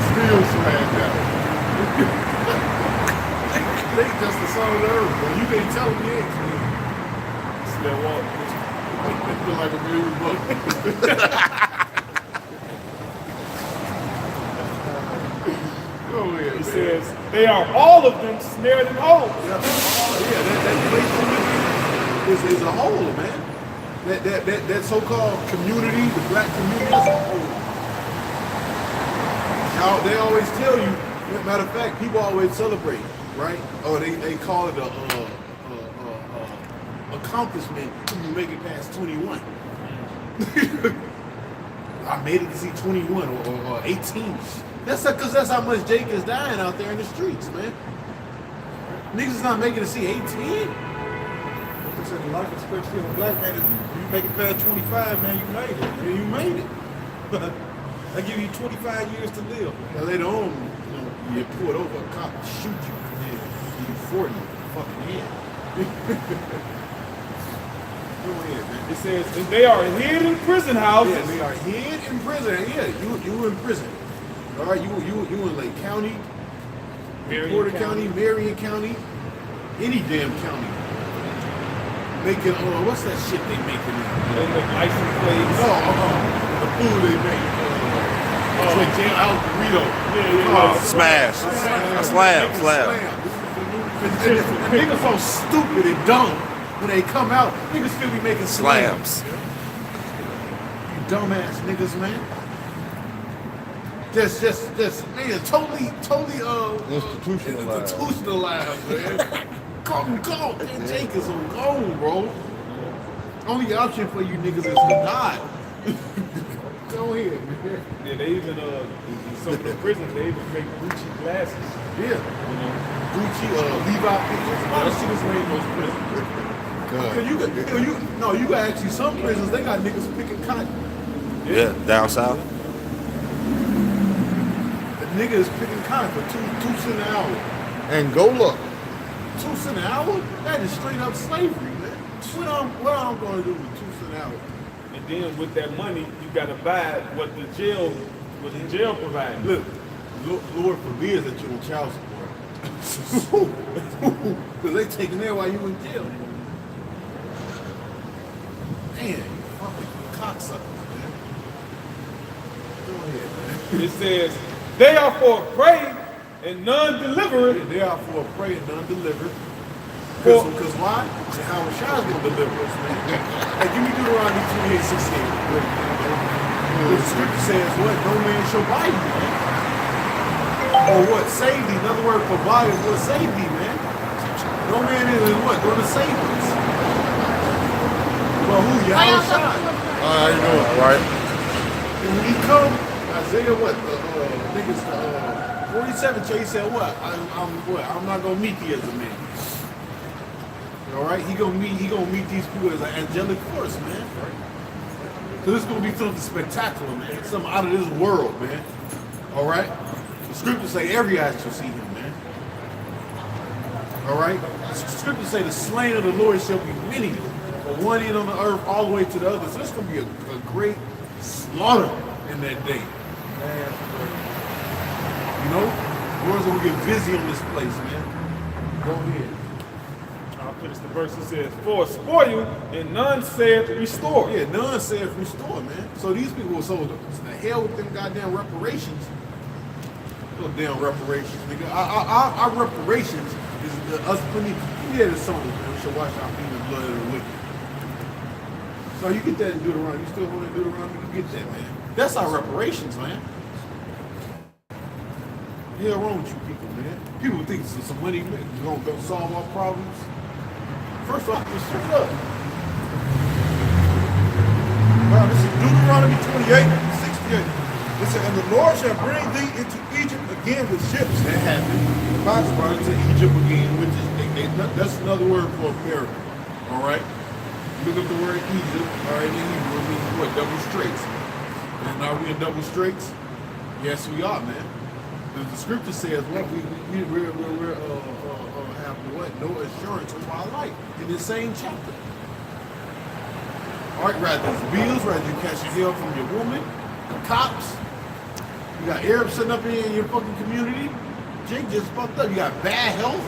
still smacked out. They just the son of the earth, but you can't tell them you ain't clean. Still walk. They feel like a million bucks. Go ahead, He man. says, they are all of them snared in holes. Yeah, that place is a whole, man. That so-called community, the black community, is a whole. Now, they always tell you. Matter of fact, people always celebrate, right? Or they call it a accomplishment when you make it past 21. I made it to see 21 or 18. That's because that's how much Jake is dying out there in the streets, man. Niggas is not making it to see 18. I said the life expectancy of a black man is you make it past 25, man, you made it. Yeah, you made it. They give you 25 years to live. Now later on, you get pulled over, a cop will shoot you, and then give you 40 fucking head. Go ahead, man. It says, and they are hid in prison houses. Yeah, they are hid in prison. Yeah, you in prison. All right, you in Lake County, Porter County, Marion County, any damn county. Making what's that shit they making now? They make license plates. No, the food they make. Like Jam Al Burrito. Smash. Slam. And niggas so stupid and dumb when they come out. Niggas still be making slams. Slams. You dumbass niggas, man. Just, man, totally, Institutionalized. institutionalized, man. Go, man, Jake is on gone, bro. Only option for you niggas is to die. Go ahead, man. Yeah, they even in some of the prisons they even make Gucci glasses. Yeah. You know, Gucci, Levi pictures, a lot of shit is made in those prisons. Cause you got actually some prisons, they got niggas picking cotton. Yeah, down south. The nigga is picking cotton for 2 cents an hour. Angola. 2 cents an hour? That is straight up slavery, man. What I'm gonna do with 2 cents an hour? and then with that money you gotta buy what the jail provides. Look, Lord forbids that you're on child support. Because they taking there while you in jail. Man, you fucking cocksuckers, man. Go ahead, man. It says they are for prey and none delivered. They are for a prey and none delivered. Well- Because why? Howard Shaw's gonna deliver us, man. Hey, give me Deuteronomy 28:16. The scripture says, what? No man shall buy you, man. Or what? Save thee. Another word for buy is what? Save thee, man. No man is what? Going to save us. Well, who? Yahweh Shai. How you doing? All right. And when he come, Isaiah what? I think it's 47 chapter, he said what? I'm not gonna meet thee as a man. All right, he gonna meet these people as an angelic force, man. So this is gonna be something spectacular, man. Something out of this world, man. All right. The scriptures say every eye shall see him, man. All right. The scriptures say the slain of the Lord shall be many, from one end on the earth all the way to the other. So it's gonna be a great slaughter in that day. You know, the Lord's gonna get busy on this place, man. Go ahead. I'll finish the verse. It says, for spoil and none said restore. Yeah, none said restore, man. So these people were sold the hell with them goddamn reparations. Those damn reparations, nigga. Our reparations is us putting. Yeah, the song, man. We should wash our feet in the blood of the wicked. So you get that in Deuteronomy. You still want to Deuteronomy? You get that, man. That's our reparations, man. Yeah, wrong with you people, man. People think some money gonna solve our problems. First off, just straight up. Now, this is Deuteronomy 28:68. It said, and the Lord shall bring thee into Egypt again with ships. That happened. The Bible brought it to Egypt again, which is that's another word for America. All right. Look up the word Egypt. All right, in Hebrew it means what? Double straits. And are we in double straits? Yes, we are, man. The scripture says what we're have what? No assurance of our life in the same chapter. All right, rather it's bills, rather you catch hell from your woman, the cops. You got Arabs sitting up here in your fucking community. Jake just fucked up. You got bad health.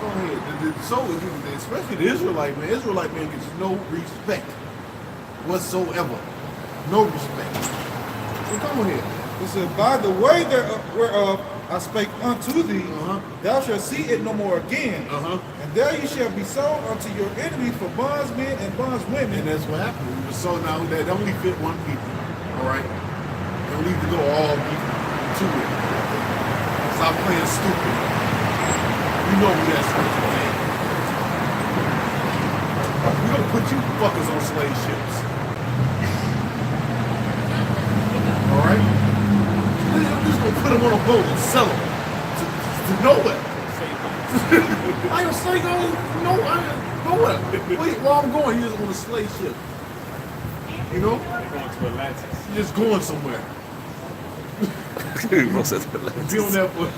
Go ahead. So especially the Israelite man gets no respect whatsoever. No respect. So come on here. It said, by the way whereof I spake unto thee, thou shalt see it no more again. And there you shall be sold unto your enemies for bondsmen and bondswomen. And that's what happened. We were sold now that only fit one people. All right? Don't need to go all deep to it. Stop playing stupid. You know we got stupid, man. We gonna put you fuckers on slave ships. All right? I'm just gonna put them on a boat and sell them to nowhere. I ain't say go nowhere. Wait, where I'm going, you're just on a slave ship. You know? They're going to Atlantis. You're just going somewhere. Be on that boat.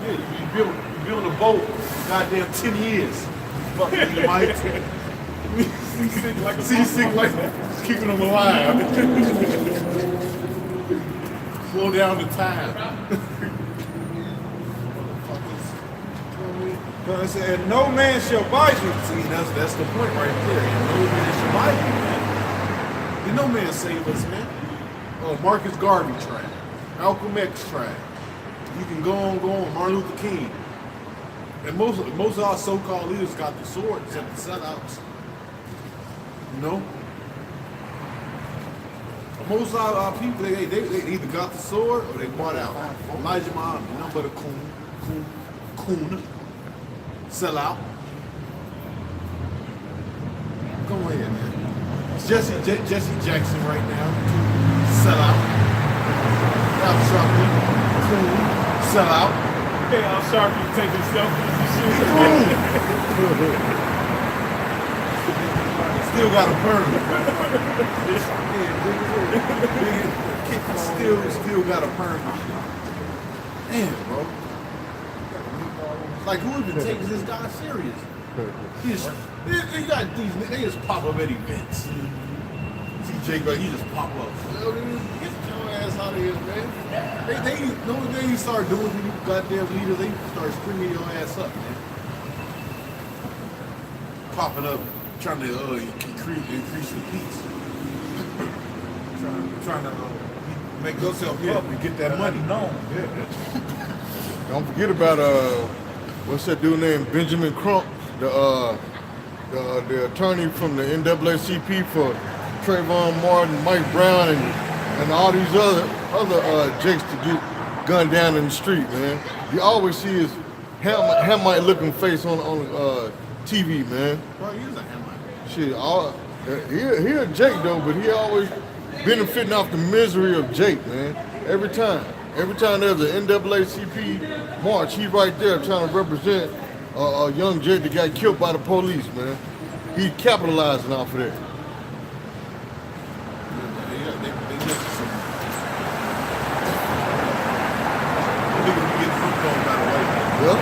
Yeah, you be on a boat for goddamn 10 years. Fucking you might. Seasick like keeping them alive. Slow down the time. But it said, and no man shall buy you. See, that's the point right there. And no man should buy you, man. Did no man save us, man? Marcus Garvey tried. Malcolm X tried. You can go on. Martin Luther King. And most of our so-called leaders got the sword except the sellouts. You know? Most of our people, they either got the sword or they bought out. Elijah Muhammad, nothing but a coon, sell out. Go ahead, man. It's Jesse Jackson right now, sell out. Al Sharpton, coon, sell out. Hey, Al Sharpton taking selfies and shit. Still got a permit. Still got a permit. Damn, bro. Like, who even takes this guy serious? They got these, they just pop up at events. See Jake, like, he just pop up. Well, get your ass out of here, man. They know what they start doing when you goddamn leaders, they start stringing your ass up, man. Popping up, trying to increase the peace. Trying to make yourself up and get that money. No. Yeah. Don't forget about what's that dude named Benjamin Crump, the attorney from the NAACP for Trayvon Martin, Mike Brown, and all these other jakes to get gunned down in the street, man. You always see his Hamite looking face on TV, man. Well, he is a Hamite. Shit, he a Jake though, but he always benefiting off the misery of Jake, man. Every time there's an NAACP march, he right there trying to represent a young Jake that got killed by the police, man. He capitalizing off of that. They just some niggas be getting hooked on by the way. Yep.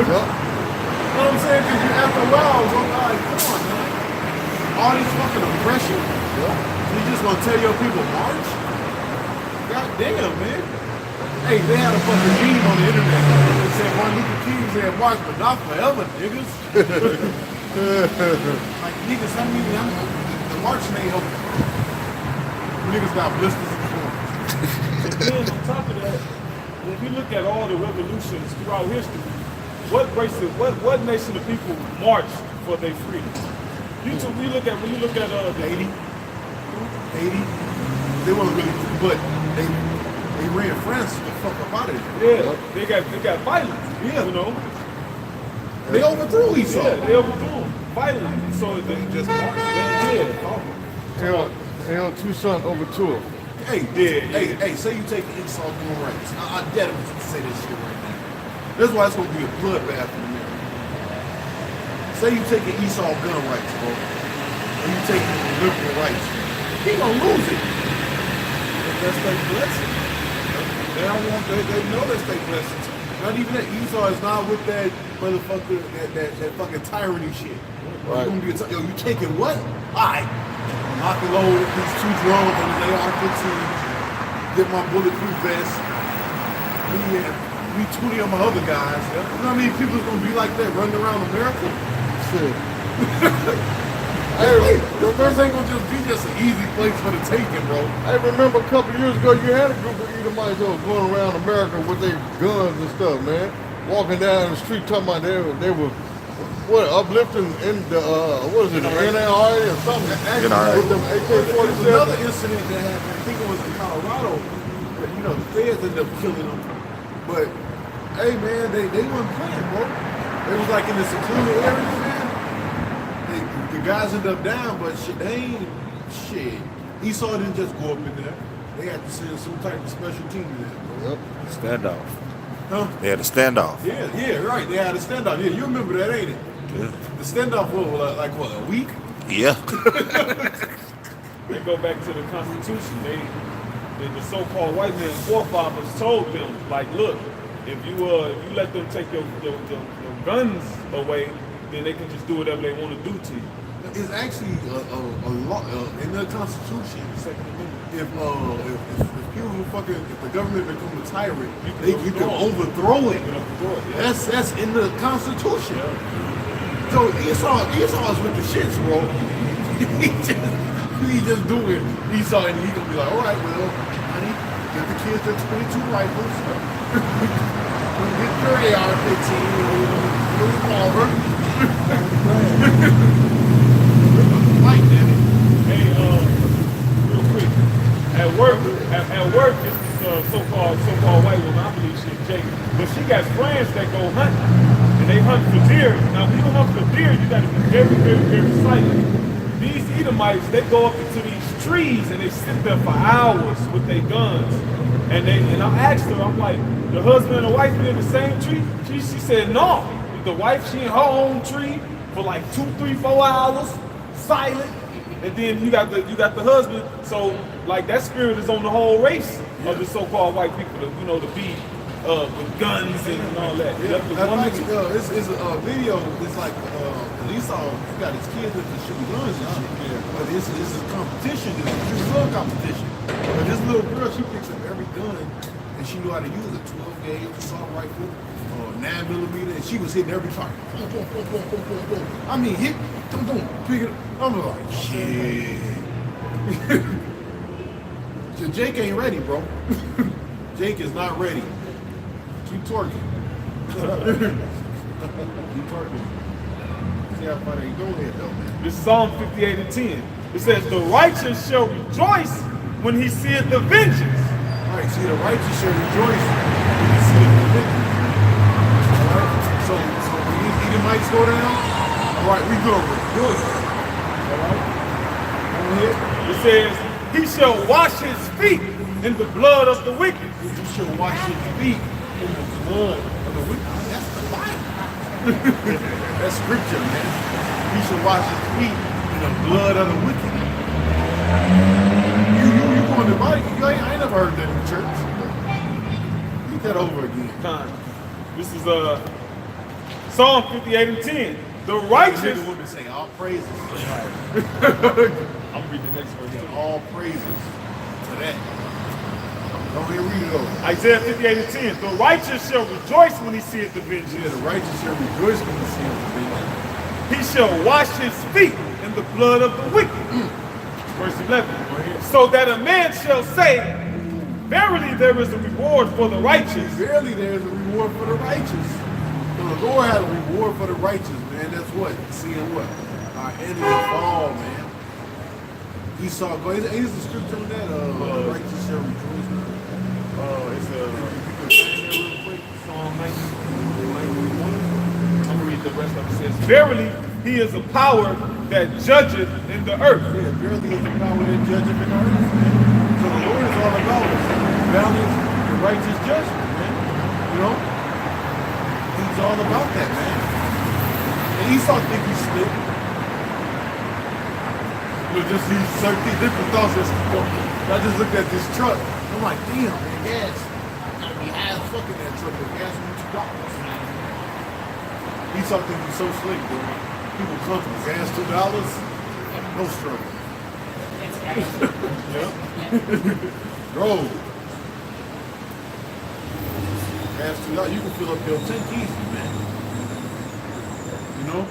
Yep. You know what I'm saying? Because after a while, it's like, come on, man. All this fucking oppression. Yep. You just gonna tell your people march? God damn, man. Hey, they had a fucking meme on the internet. They said Martin Luther King said march, but not forever, niggas. Like, niggas, I mean, the marching ain't helping. Niggas got blisters and corns. And then on top of that, when we look at all the revolutions throughout history, what nation of people marched for their freedom? When you look at Haiti, they weren't really, but they ran France the fuck up out of there. yeah, they got violent. Yeah. You know, They overthrew Esau. yeah, they overthrew them violent. So they just marched. Yeah. Hell, Toussaint overthrew him. Hey, Yeah. hey, say you take Esau gun rights. I dare them to say this shit right now. That's why it's gonna be a bloodbath in America. Say you taking Esau gun rights, bro, and you taking liberal rights. He gonna lose it. That's their blessing. They don't want. They know that's their blessing. Not even that. Esau is not with that motherfucker, that fucking tyranny shit. Right. You're gonna be yo, you taking what? Alright. Knock it low with these 2 drones on the AR-15. Get my bulletproof vest. Me 20 of my other guys. You know how many people is gonna be like that running around America? Shit. Hey, the first ain't gonna just be just an easy place for the taking, bro. I remember a couple years ago you had a group of Edomites that was going around America with their guns and stuff, man. Walking down the street talking about they were uplifting in the what is it, the NRA or something? Actually, With them there's AK-47. another incident that happened. I think it was in Colorado. But, you know, the feds ended up killing them. But hey, man, they wasn't playing, bro. They was like in the secluded area, man. The guys ended up down, but shit, they ain't shit. Esau didn't just go up in there. They had to send some type of special team in there, bro. Yep. Standoff. Huh? They had a standoff. Yeah, right. They had a standoff. Yeah, you remember that, ain't it? Yeah. The standoff was like what, a week? Yeah. They go back to the Constitution. The so-called white man's forefathers told them, like, look, if you let them take your guns away, then they can just do whatever they want to do to you. It's actually a law in the Constitution. Second Amendment. If the government become a tyrant, you can overthrow it. Yeah. That's in the Constitution. So Esau is with the shits, bro. he just doing Esau, and he gonna be like, all right, well, honey, get the kids their 22 rifles. Get your AR-15 or revolver. Like that. Hey, real quick. At work, this is so-called white woman. I believe she's Jake, but she got friends that go hunting, and they hunt for deer. Now, when you hunt for deer, you got to be very, very, very silent. These Edomites, they go up into these trees and they sit there for hours with their guns. And I asked her, I'm like, the husband and the wife be in the same tree? She said no. The wife, she in her own tree for like 2, 3, 4 hours, silent. And then you got the husband. So like that spirit is on the whole race of the so-called white people, to be with guns and all that. Yeah, it's a video. It's like Esau, he got his kids with the shooting guns and shit. Yeah. But it's a competition. It's a gun competition. But this little girl, she picks up every gun and she knew how to use it. 12 gauge assault rifle, 9mm, and she was hitting every target. I mean, hit, boom, pick it up. I'm like, shit. So Jake ain't ready, bro. Jake is not ready. Keep twerking. Keep twerking. See how far they go ahead, though, man. This is Psalm 58:10. It says, the righteous shall rejoice when he seeth the vengeance. All right, see, the righteous shall rejoice when he seeth the vengeance. All right? So when these Edomites go down, all right, we good. Good. All right? Go ahead. It says, he shall wash his feet in the blood of the wicked. You shall wash his feet in the blood of the wicked. That's the Bible. That's scripture, man. He shall wash his feet in the blood of the wicked. You going to Bible? I ain't never heard that in church. Read that over again. Time. This is Psalm 58:10. The righteous. The women say all praises. I'm reading the next verse. All praises to that. Go ahead, read it over. Isaiah 58:10. The righteous shall rejoice when he seeth the Yeah, vengeance. the righteous shall rejoice when he seeth the vengeance. He shall wash his feet in the blood of the wicked. Verse 11. So that a man shall say, verily there is a reward for the righteous. Verily there is a reward for the righteous. So the Lord has a reward for the righteous, man. That's what? Seeing what? Our enemy fall, man. Esau, go ahead. Ain't this the scripture on that? Righteous shall rejoice. Real quick. Psalm 91. I'm going to read the rest of it. It says, verily he is a power that judgeth in the earth. Yeah, verily is the power that judgeth in the earth, man. So the Lord is all about us. Balance and righteous judgment, man. You know? He's all about that, man. And Esau think he's slick. But just these different thoughts just keep going. I just looked at this truck. I'm like, damn, man, gas. I mean, high as fuck in that truck, but gas was $2, man. Esau think he's so slick, dude. People come from gas $2, no struggle. Yeah. Bro. Gas $2, you can fill up your tank easy, man. You know?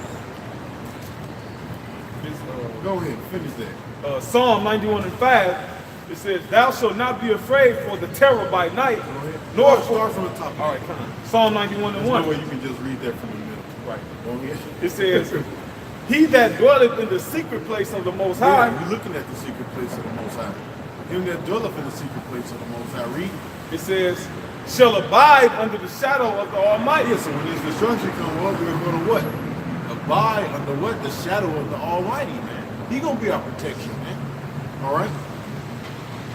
Go ahead, finish that. Psalm 91:5. It says, thou shalt not be afraid for the terror by night, nor start from the top. All right, come on. Psalm 91:1. There's no way you can just read that from the middle. Right. Go ahead. It says, he that dwelleth in the secret place of the Most High. Yeah, we're looking at the secret place of the Most High. Him that dwelleth in the secret place of the Most High. Read. It says, shall abide under the shadow of the Almighty. Yeah, so when this destruction comes up, we're going to what? Abide under what? The shadow of the Almighty, man. He going to be our protection, man. All right?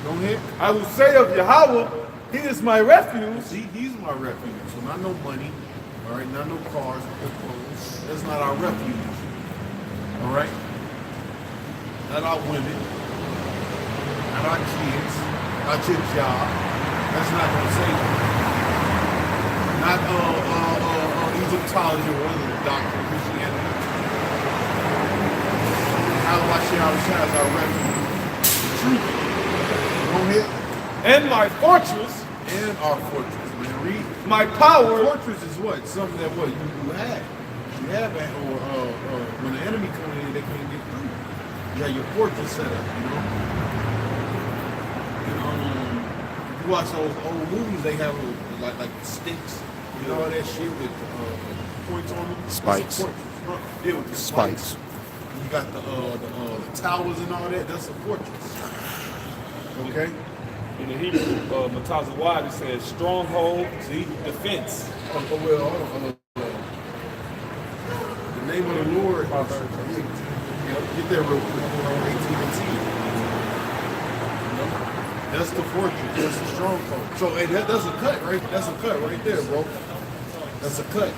Go ahead. I will say of Yahweh, he is my refuge. See, he's my refuge. So not no money, all right? Not no cars, no clothes. That's not our refuge. All right? Not our women. Not our kids. Not your job. That's not going to save you. Not Egyptology or other doctrine, Christianity. How is our refuge? Truth. Go ahead. And my fortress. And our fortress, man. Read. My power. Fortress is what? Something that what you have. You have that, or when the enemy comes in, they can't get through. You have your fortress set up, you know. And if you watch those old movies, they have like sticks, and all that shit with points on them. Spikes. Yeah, with the Spikes. You got the towers and all that. That's a fortress. Okay. In the Hebrew, Matazawad, it says stronghold, See? defense. Oh, well, hold on. The name of the Lord. Get there real quick. 18 and 10. That's the fortress. That's the stronghold. So hey, that's a cut, right? That's a cut right there, bro. That's a cut.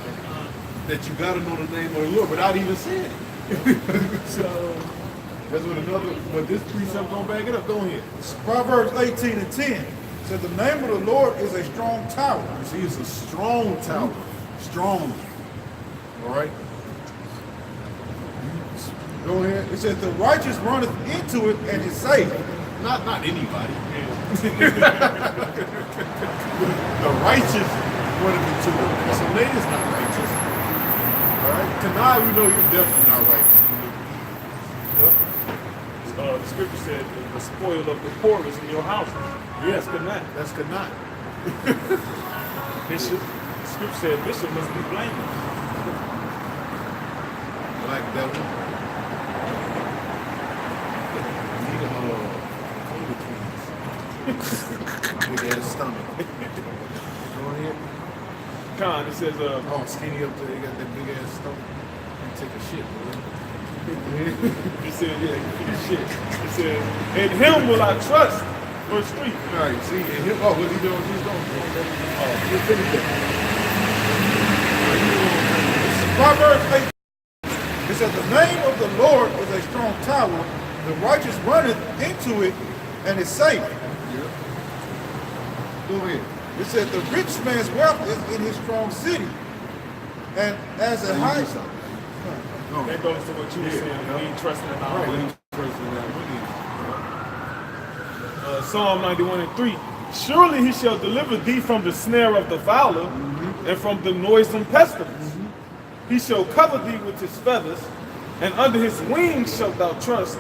That you gotta know the name of the Lord without even saying it. So that's what another. But this precept don't back it up. Go ahead. Proverbs 18 and 10 said the name of the Lord is a strong tower. You see, it's a strong tower. Strong. All right. Go ahead. It says the righteous runneth into it and is safe. Not anybody. The righteous want to be too. So is not righteous. All right. Tonight we know you're definitely not righteous. The scripture said the spoil of the poor is in your house. Yes, good night. That's good not. Bishop. The scripture said bishop must be blameless. Black devil. Big ass stomach. Go ahead. Khan, it says, Oh, skinny up there. They got that big ass stomach. You take a shit, man. he said, yeah, he shit. He said, in him will I trust. Verse 3. All right, see, and him. Oh, what he doing? He's doing. Oh, just finish that. Proverbs 18. It said the name of the Lord is a strong tower. The righteous runneth into it and is safe. Go ahead. It said the rich man's wealth is in his strong city. And as a high That goes to what you were saying. We ain't trusting in our way. Psalm 91 and 3. Surely he shall deliver thee from the snare of the fowler and from the noisome pestilence. He shall cover thee with his feathers, and under his wings shalt thou trust.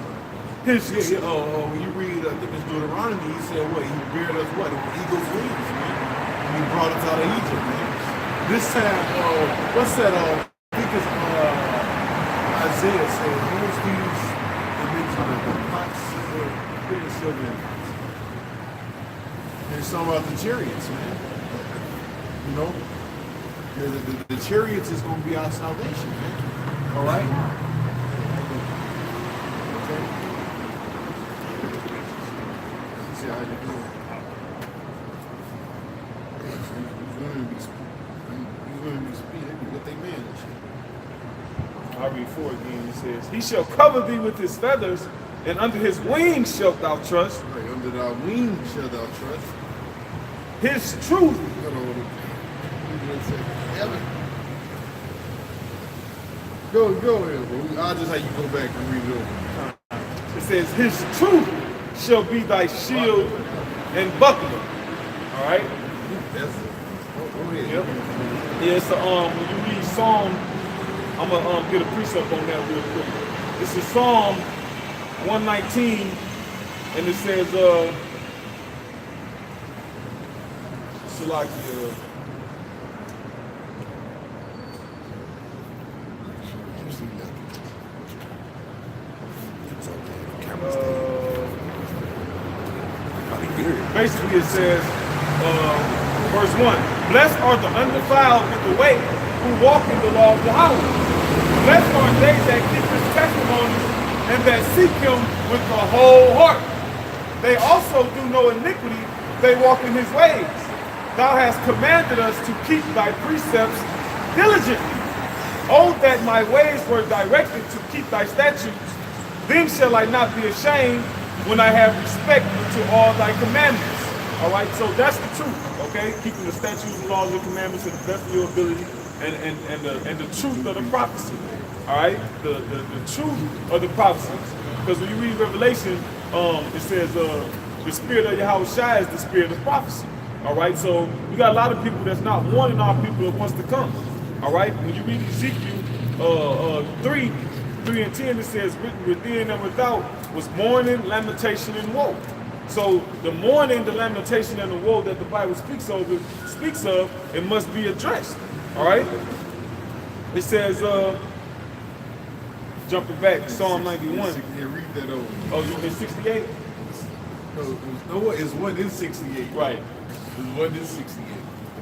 His when you read, I think it's Deuteronomy, he said what? He reared us what? With eagle's wings, man. And he brought us out of Egypt, man. This time, what's that? I think it's Isaiah said, who's these? It mentioned the pots, the silver. There's something about the chariots, man. You know? The chariots is going to be our salvation, man. All right? Okay? See how you do it. He's going to be speeding with their man and shit. I'll read 4 again. It says, he shall cover thee with his feathers, and under his wings shalt thou trust. Right, under thy wings shall thou trust. His truth. Go ahead, bro. I'll just have you go back and read it over. It says, his truth shall be thy shield and buckler. All right? That's it. Go ahead. Yep. Yeah, so when you read Psalm, I'm gonna get a precept on that real quick. This is Psalm 119, and it says, Salakia. Basically, it says, verse 1, blessed are the undefiled with the way who walk in the law of Yahweh. Blessed are they that keep his testimonies and that seek him with the whole heart. They also do no iniquity, they walk in his ways. Thou hast commanded us to keep thy precepts diligently. Oh, that my ways were directed to keep thy statutes. Then shall I not be ashamed when I have respect to all thy commandments. All right, so that's the truth, okay? Keeping the statutes and laws and commandments to the best of your ability and the truth of the prophecy. All right, the truth of the prophecies. Because when you read Revelation, it says the spirit of Yahweh Shai is the spirit of prophecy. All right, so you got a lot of people that's not warning our people that wants to come. All right, when you read Ezekiel 3 and 10, it says, written within and without was mourning, lamentation, and woe. So the mourning, the lamentation, and the woe that the Bible speaks of, it must be addressed. All right. It says, jumping back, Psalm 91. Yeah, read that over. Oh, you in 68? No, it's what is 68. Right. It's what is 68.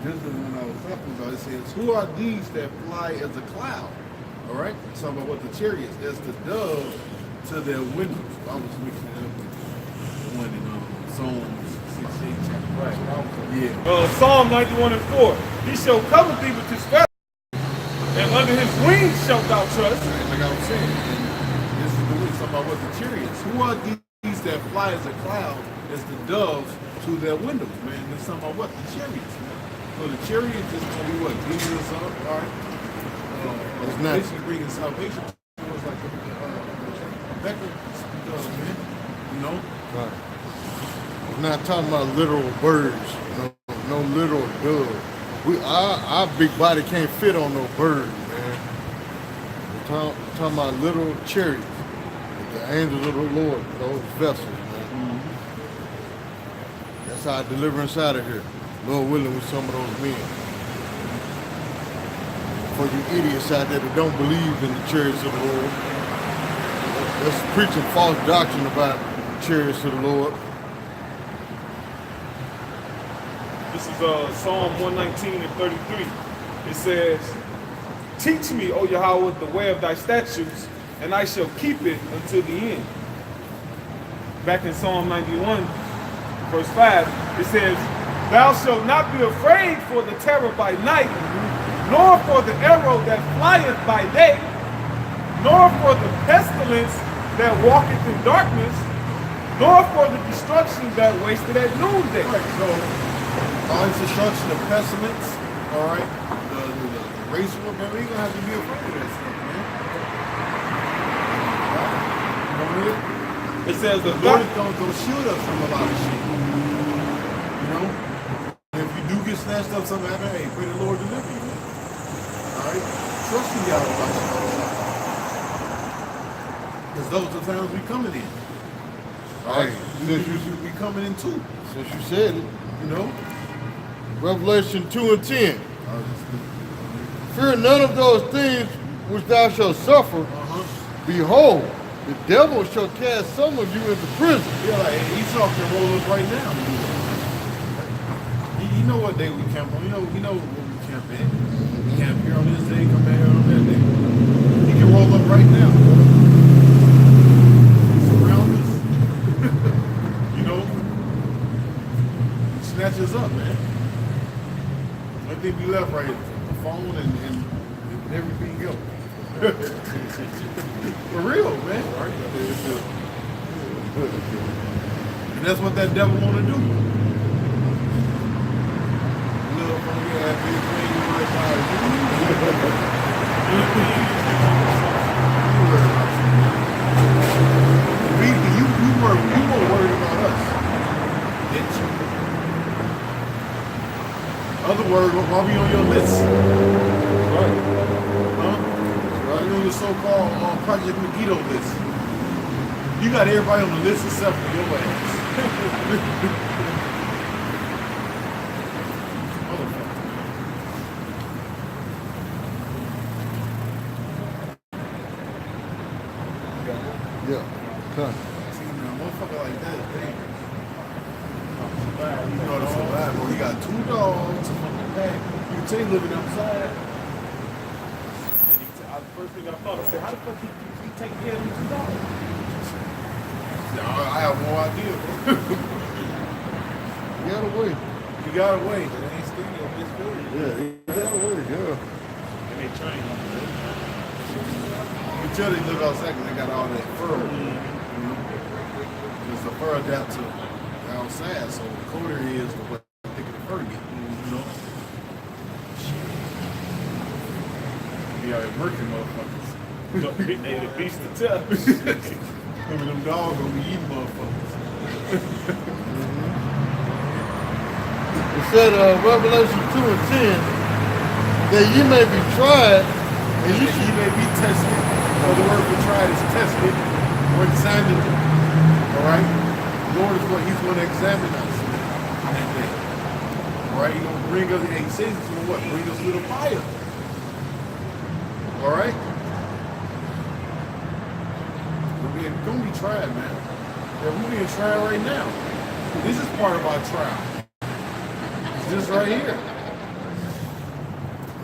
This is the one I was talking about. It says, who are these that fly as a cloud? All right. It's talking about what the chariots, as the dove to their windows. I was mixing it up with one in Psalms 68 chapter. Right. Yeah. Psalm 91 and 4. He shall cover thee with his feathers, and under his wings shalt thou trust. Like I was saying, and this is the way talking about what the chariots. Who are these that fly as a cloud, as the doves to their windows, man? It's talking about what? The chariots, man. So the chariots is going to be what? Bringing us up, all right? It's not- basically bringing salvation. It was like Becca, man. You know? Right. We're not talking about literal birds, no literal dove. Our big body can't fit on no bird, man. We're talking about little chariots, the angels of the Lord, those vessels, man. That's our deliverance out of here. Lord willing, with some of those men. For you idiots out there that don't believe in the chariots of the Lord, that's preaching false doctrine about chariots of the Lord. This is Psalm 119 and 33. It says, teach me, O Yahweh, the way of thy statutes, and I shall keep it until the end. Back in Psalm 91, verse 5, it says, thou shalt not be afraid for the terror by night, nor for the arrow that flieth by day, nor for the pestilence that walketh in darkness, nor for the destruction that wasteth at noonday. Right, so all this destruction of pestilence, all right, the race war, man, we ain't gonna have to be afraid of that stuff, man. Right? You know what I mean? It says The Lord is gonna shield us from a lot of shit. You know? And if you do get snatched up, something happen, hey, pray the Lord deliver you, man. All right? Trust in Yahweh about yourself. Because those are the times we coming in. All right? We coming in too. Since you said it, You know? Revelation 2 and 10. Fear none of those things which thou shalt suffer. Behold, the devil shall cast some of you into prison. Yeah, like Esau can roll us right now. You know what day we camp on. You know what we camp in. We camp here on this day, come back here on that day. He can roll up right now. Surround us. You know? Snatch us up, man. I think we left right here. The phone and everything else. For real, man. And that's what that devil want to do. Little funny ass big thing right now. You were worried about us, didn't you? Other words, why we on your list? right. Huh? Why you on your so-called Project Megiddo list? You got everybody on the list except for your ass. Yeah. Huh. See, now, motherfucker like that is dangerous. You know that's so bad, bro. You got 2 dogs, a fucking pack. You can tell living outside. First thing I thought, I said, how the fuck he take care of these 2 dogs? I have no idea, bro. He got away. You got away, but it ain't skinny on this building. Yeah, he got away, yeah. And they train. You can tell they live outside because they got all that fur. You know? Because the fur adapt to outside, so the colder it is, the thicker the fur get. You know? Be out here murking motherfuckers. They the beast to tell. Some of them dogs gonna be eating motherfuckers. It said, Revelation 2 and 10, that ye may be tried, and You may be tested. Or the word for tried is tested or examined. Alright? Lord is what He's going to examine us on that day. All right, He's going to bring us. He says He's going to what? Bring us with a fire. All right. We're going to be tried, man. Yeah, we're being tried right now. This is part of our trial. It's this right here.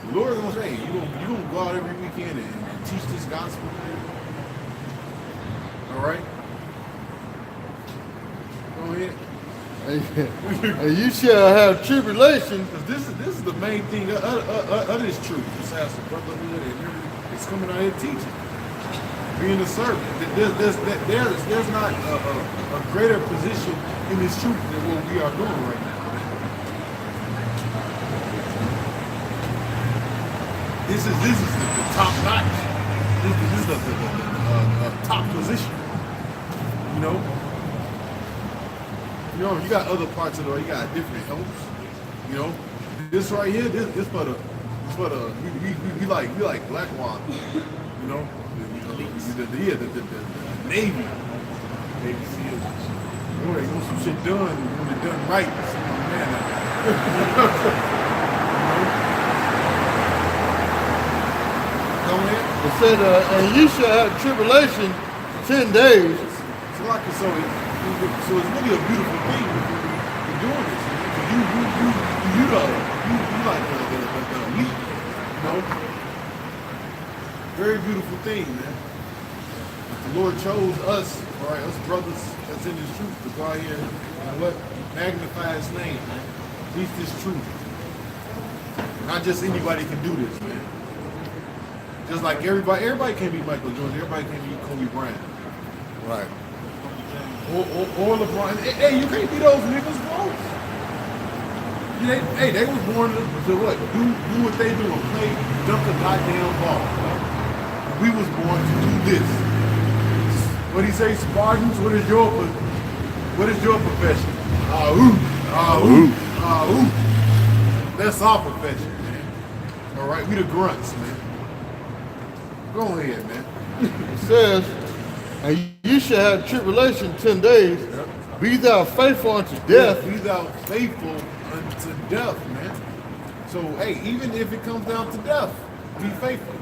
The Lord is going to say, you gonna go out every weekend and teach this gospel, man. All right? Go ahead. And you shall have tribulation. Because this is the main thing of this truth. Besides the brotherhood and everything, it's coming out here teaching. Being a servant. There's not a greater position in this truth than what we are doing right now. This is the top notch. This is the top position. You know, you got other parts of the world. You got different helps. You know, this right here, this for the we like Blackwater. You know, the Navy. Navy SEALs. You want some shit done. You want it done right. See my man. It said, and you shall have tribulation 10 days. So it's really a beautiful thing you're doing this. You like the elite, you know. Very beautiful thing, man. The Lord chose us, all right, us brothers that's in His truth, to go out here and magnify His name, man. Teach this truth. Not just anybody can do this, man. Just like everybody can't be Michael Jordan, everybody can't be Kobe Bryant. Right. Or LeBron. Hey, you can't be those niggas, bro. They was born to what? Do what they do and play, dunk a goddamn ball. We was born to do this. What he say, Spartans? What is your profession? That's our profession, man. All right, we the grunts, man. Go ahead, man. It says, and you shall have tribulation 10 days. Yep. Be thou faithful unto death. Be thou faithful unto death, man. So, hey, even if it comes down to death, be faithful.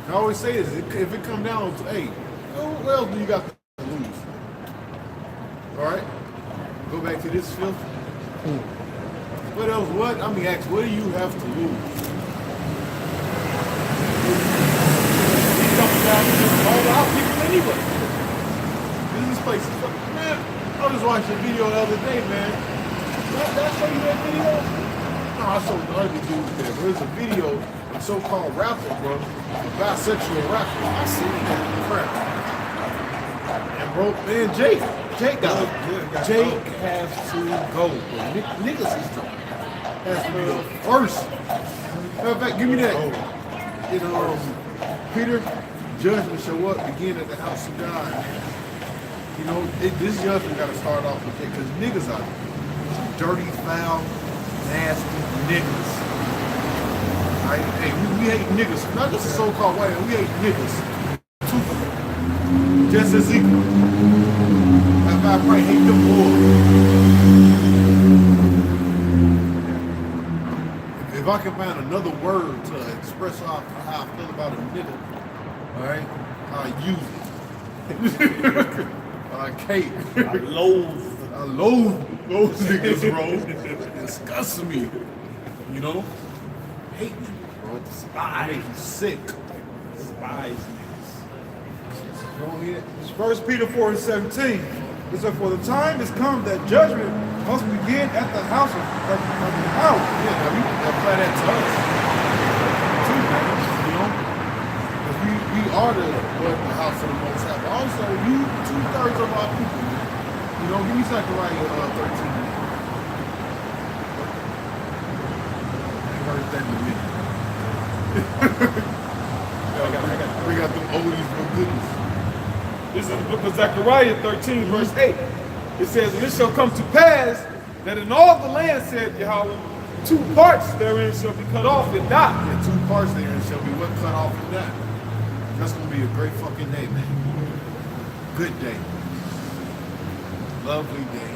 I always say this, if it comes down to, hey, what else do you got to lose? All right? Go back to this filth. What else? What do you have to lose? He's coming down to just all out people anyway. This place is fucking, man. I was watching a video the other day, man. Did I show you that video? No, I showed the other dude there. There's a video of a so-called rapper, bro. A bisexual rapper. I seen that crap. And bro, man, Jake has to go, bro. Niggas is the has to be the first. Matter of fact, give me that. Peter, judgment shall what? Begin at the house of God. You know, this judgment got to start off with that, because niggas out there. Dirty, foul, nasty niggas. Right? Hey, we hate niggas. Not just the so-called white man, we hate niggas. Two. Just as equal. I probably hate them more. If I can find another word to express how I feel about a nigga, all right, I use it. I hate. I loathe those niggas, bro. It disgusts me. You know? Hate them, bro. Despise. Make you sick. Despise niggas. Go ahead. It's 1 Peter 4:17. It says, for the time is come that judgment must begin at the house of the house. Yeah, now we apply that to us. Too, man. You know? Because we are the house of the Most High. But also, you 2/3 of our people, man. You know, give me Zechariah 13. I ain't heard that in a minute. We got them oldies but goodies. This is the book of Zechariah 13, verse 8. It says, and it shall come to pass that in all the land, said Yahweh, 2 parts therein shall be cut off and die. Yeah, 2 parts therein shall be what? Cut off and die. That's going to be a great fucking day, man. Good day. lovely day.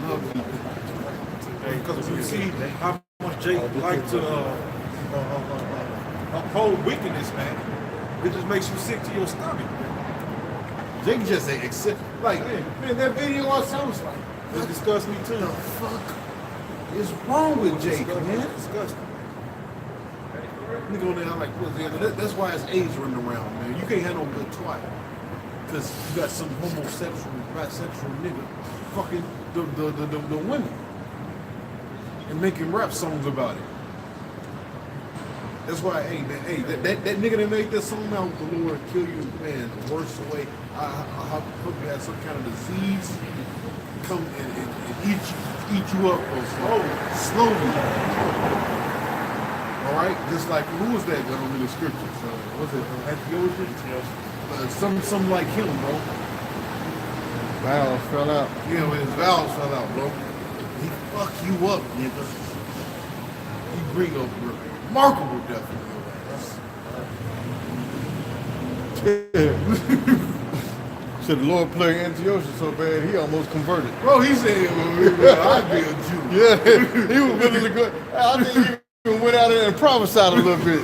Lovely day. Because when you see how much Jake like to uphold wickedness, man, it just makes you sick to your stomach. Jake just accept, like, man, that video I saw was like, It disgusts me too. what the fuck is wrong with Jake, man? Disgusting. Nigga on there, I'm like, well, that's why his age running around, man. You can't have no good twat. Because you got some homosexual, bisexual nigga fucking the women. And making rap songs about it. That's why, hey, man, hey, that nigga that made that song out with the Lord kill you, man, the worst way. I hope you had some kind of disease come and eat you up slowly. All right, just like who was that guy in the scriptures? Was it Antiochus? Some like him, bro. Valves fell out. Yeah, when his valves fell out, bro. He fuck you up, nigga. He bring up remarkable death in your ass. So the Lord played Antiochus so bad he almost converted. Bro, he said, well, I'd be a Jew. Yeah, he was willing to go. I think he even went out there and prophesied a little bit.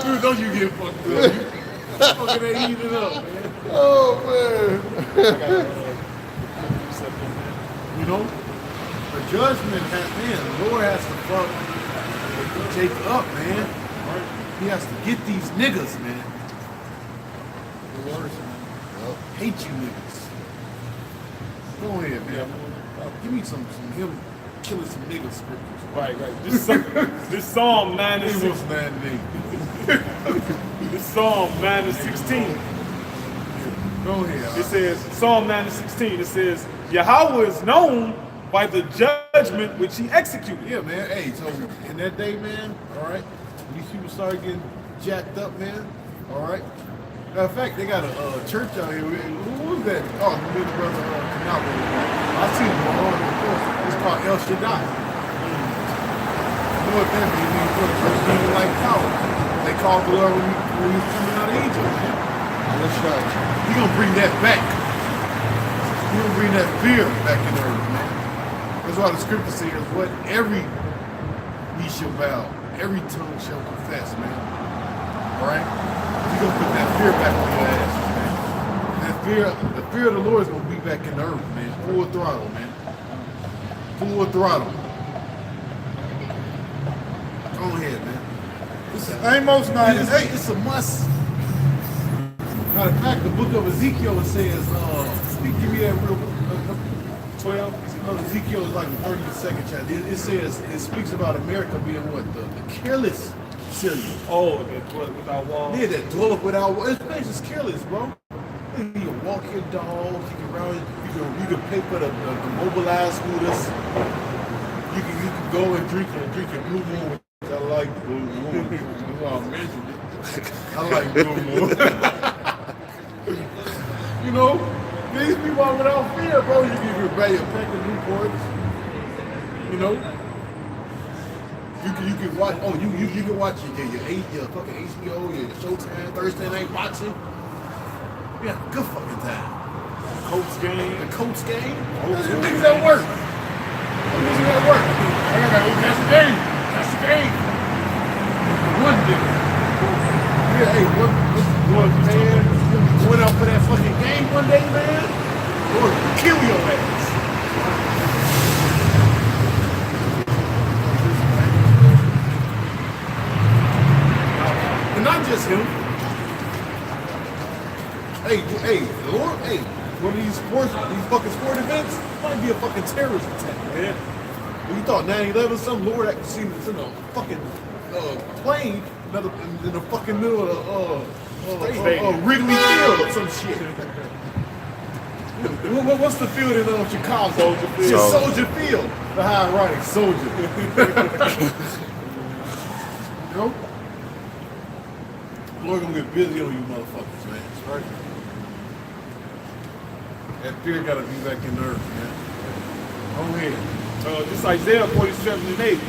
Dude, don't you get fucked up. You fucking ain't eating it up, man. Oh man. You know? The judgment has been, the Lord has to fuck Jake up, man. He has to get these niggas, man. The worst, man. Hate you niggas. Go ahead, man. Give me some him killing some niggas scriptures. Right. This Psalm 9 and He 16. was that nigga. This Psalm 9 and 16. Go ahead. It says, Psalm 9 and 16, it says, Yahweh is known by the judgment which he executed. Yeah, man. Hey, so in that day, man, all right, these people started getting jacked up, man. All right. Matter of fact, they got a church out here. Who was that? Oh, the big brother Canal. I see him on it's called El Shaddai. You know what that means? It means for the church being like power. They called the Lord when he was coming out of Egypt, man. He gonna bring that back. He gonna bring that fear back in the earth, man. That's why the scripture says, what every knee shall bow, every tongue shall confess, man. All right? He's gonna put that fear back on your ass, man. That fear, the fear of the Lord is gonna be back in the earth, man. Full throttle, man. Full throttle. Go ahead, man. Amos 9 and 8. It's a must. Matter of fact, the book of Ezekiel says, give me that real 12. Ezekiel is like the 32nd chapter. It says, it speaks about America being what? The careless city. Oh, that dwelleth without walls. Yeah, that dwelleth without walls. This place is careless, bro. You can walk your dogs, you can run, you can pay for the mobilized scooters. You can go and drink your Blue Moon, which I like Blue Moon. That's why I mentioned it. I like Blue Moon. You know, these people are without fear, bro. You can buy your pack of Newports. You know, you can watch. Oh, you can watch your fucking HBO, your Showtime, Thursday night boxing. Yeah, good fucking time. Colts game. The Colts game. Those niggas at work. Those niggas at work. That's the game. That's the game. One nigga. Yeah, hey, one man went out for that fucking game one day, man. Lord, kill your ass. And not just him. Hey, Lord, one of these fucking sport events might be a fucking terrorist attack, man. When you thought 9/11 something, Lord actually seen us in a fucking plane in the fucking middle of Wrigley Field or some shit. What's the field in Chicago? Soldier Field. Yeah, Soldier Field. The high ironic soldier. You know? Lord gonna get busy on you motherfuckers, man. Right? That fear gotta be back in the earth, man. Go ahead. This Isaiah 47 and 8.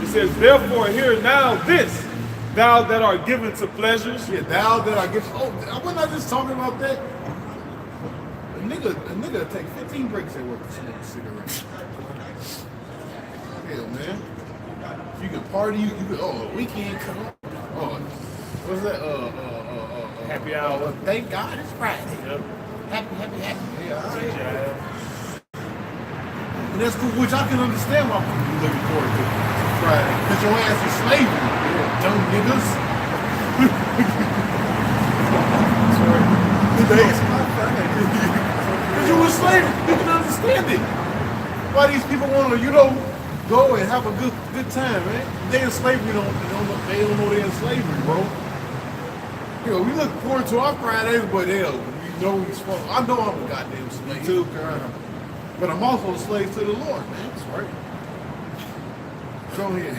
It says, therefore hear now this, thou that art given to pleasures. Yeah, thou that I give. Oh, wasn't I just talking about that? nigga take 15 breaks at work to smoke a cigarette. Hell, man. You can party. You can. Oh, weekend come up. Oh, what's that? Happy hour. Thank God it's Friday. Yep. Happy. Yeah, all right. And that's cool, which I can understand why people be looking forward to Friday. Because your ass is slavery, dumb niggas. Because you was slavery, you can understand it. Why these people want to, go and have a good time, man. They in slavery, they don't know they're in slavery, bro. We look forward to our Fridays, but hell, we know we're supposed. I know I'm a goddamn slave too, but I'm also a slave to the Lord, man. That's right. Go ahead.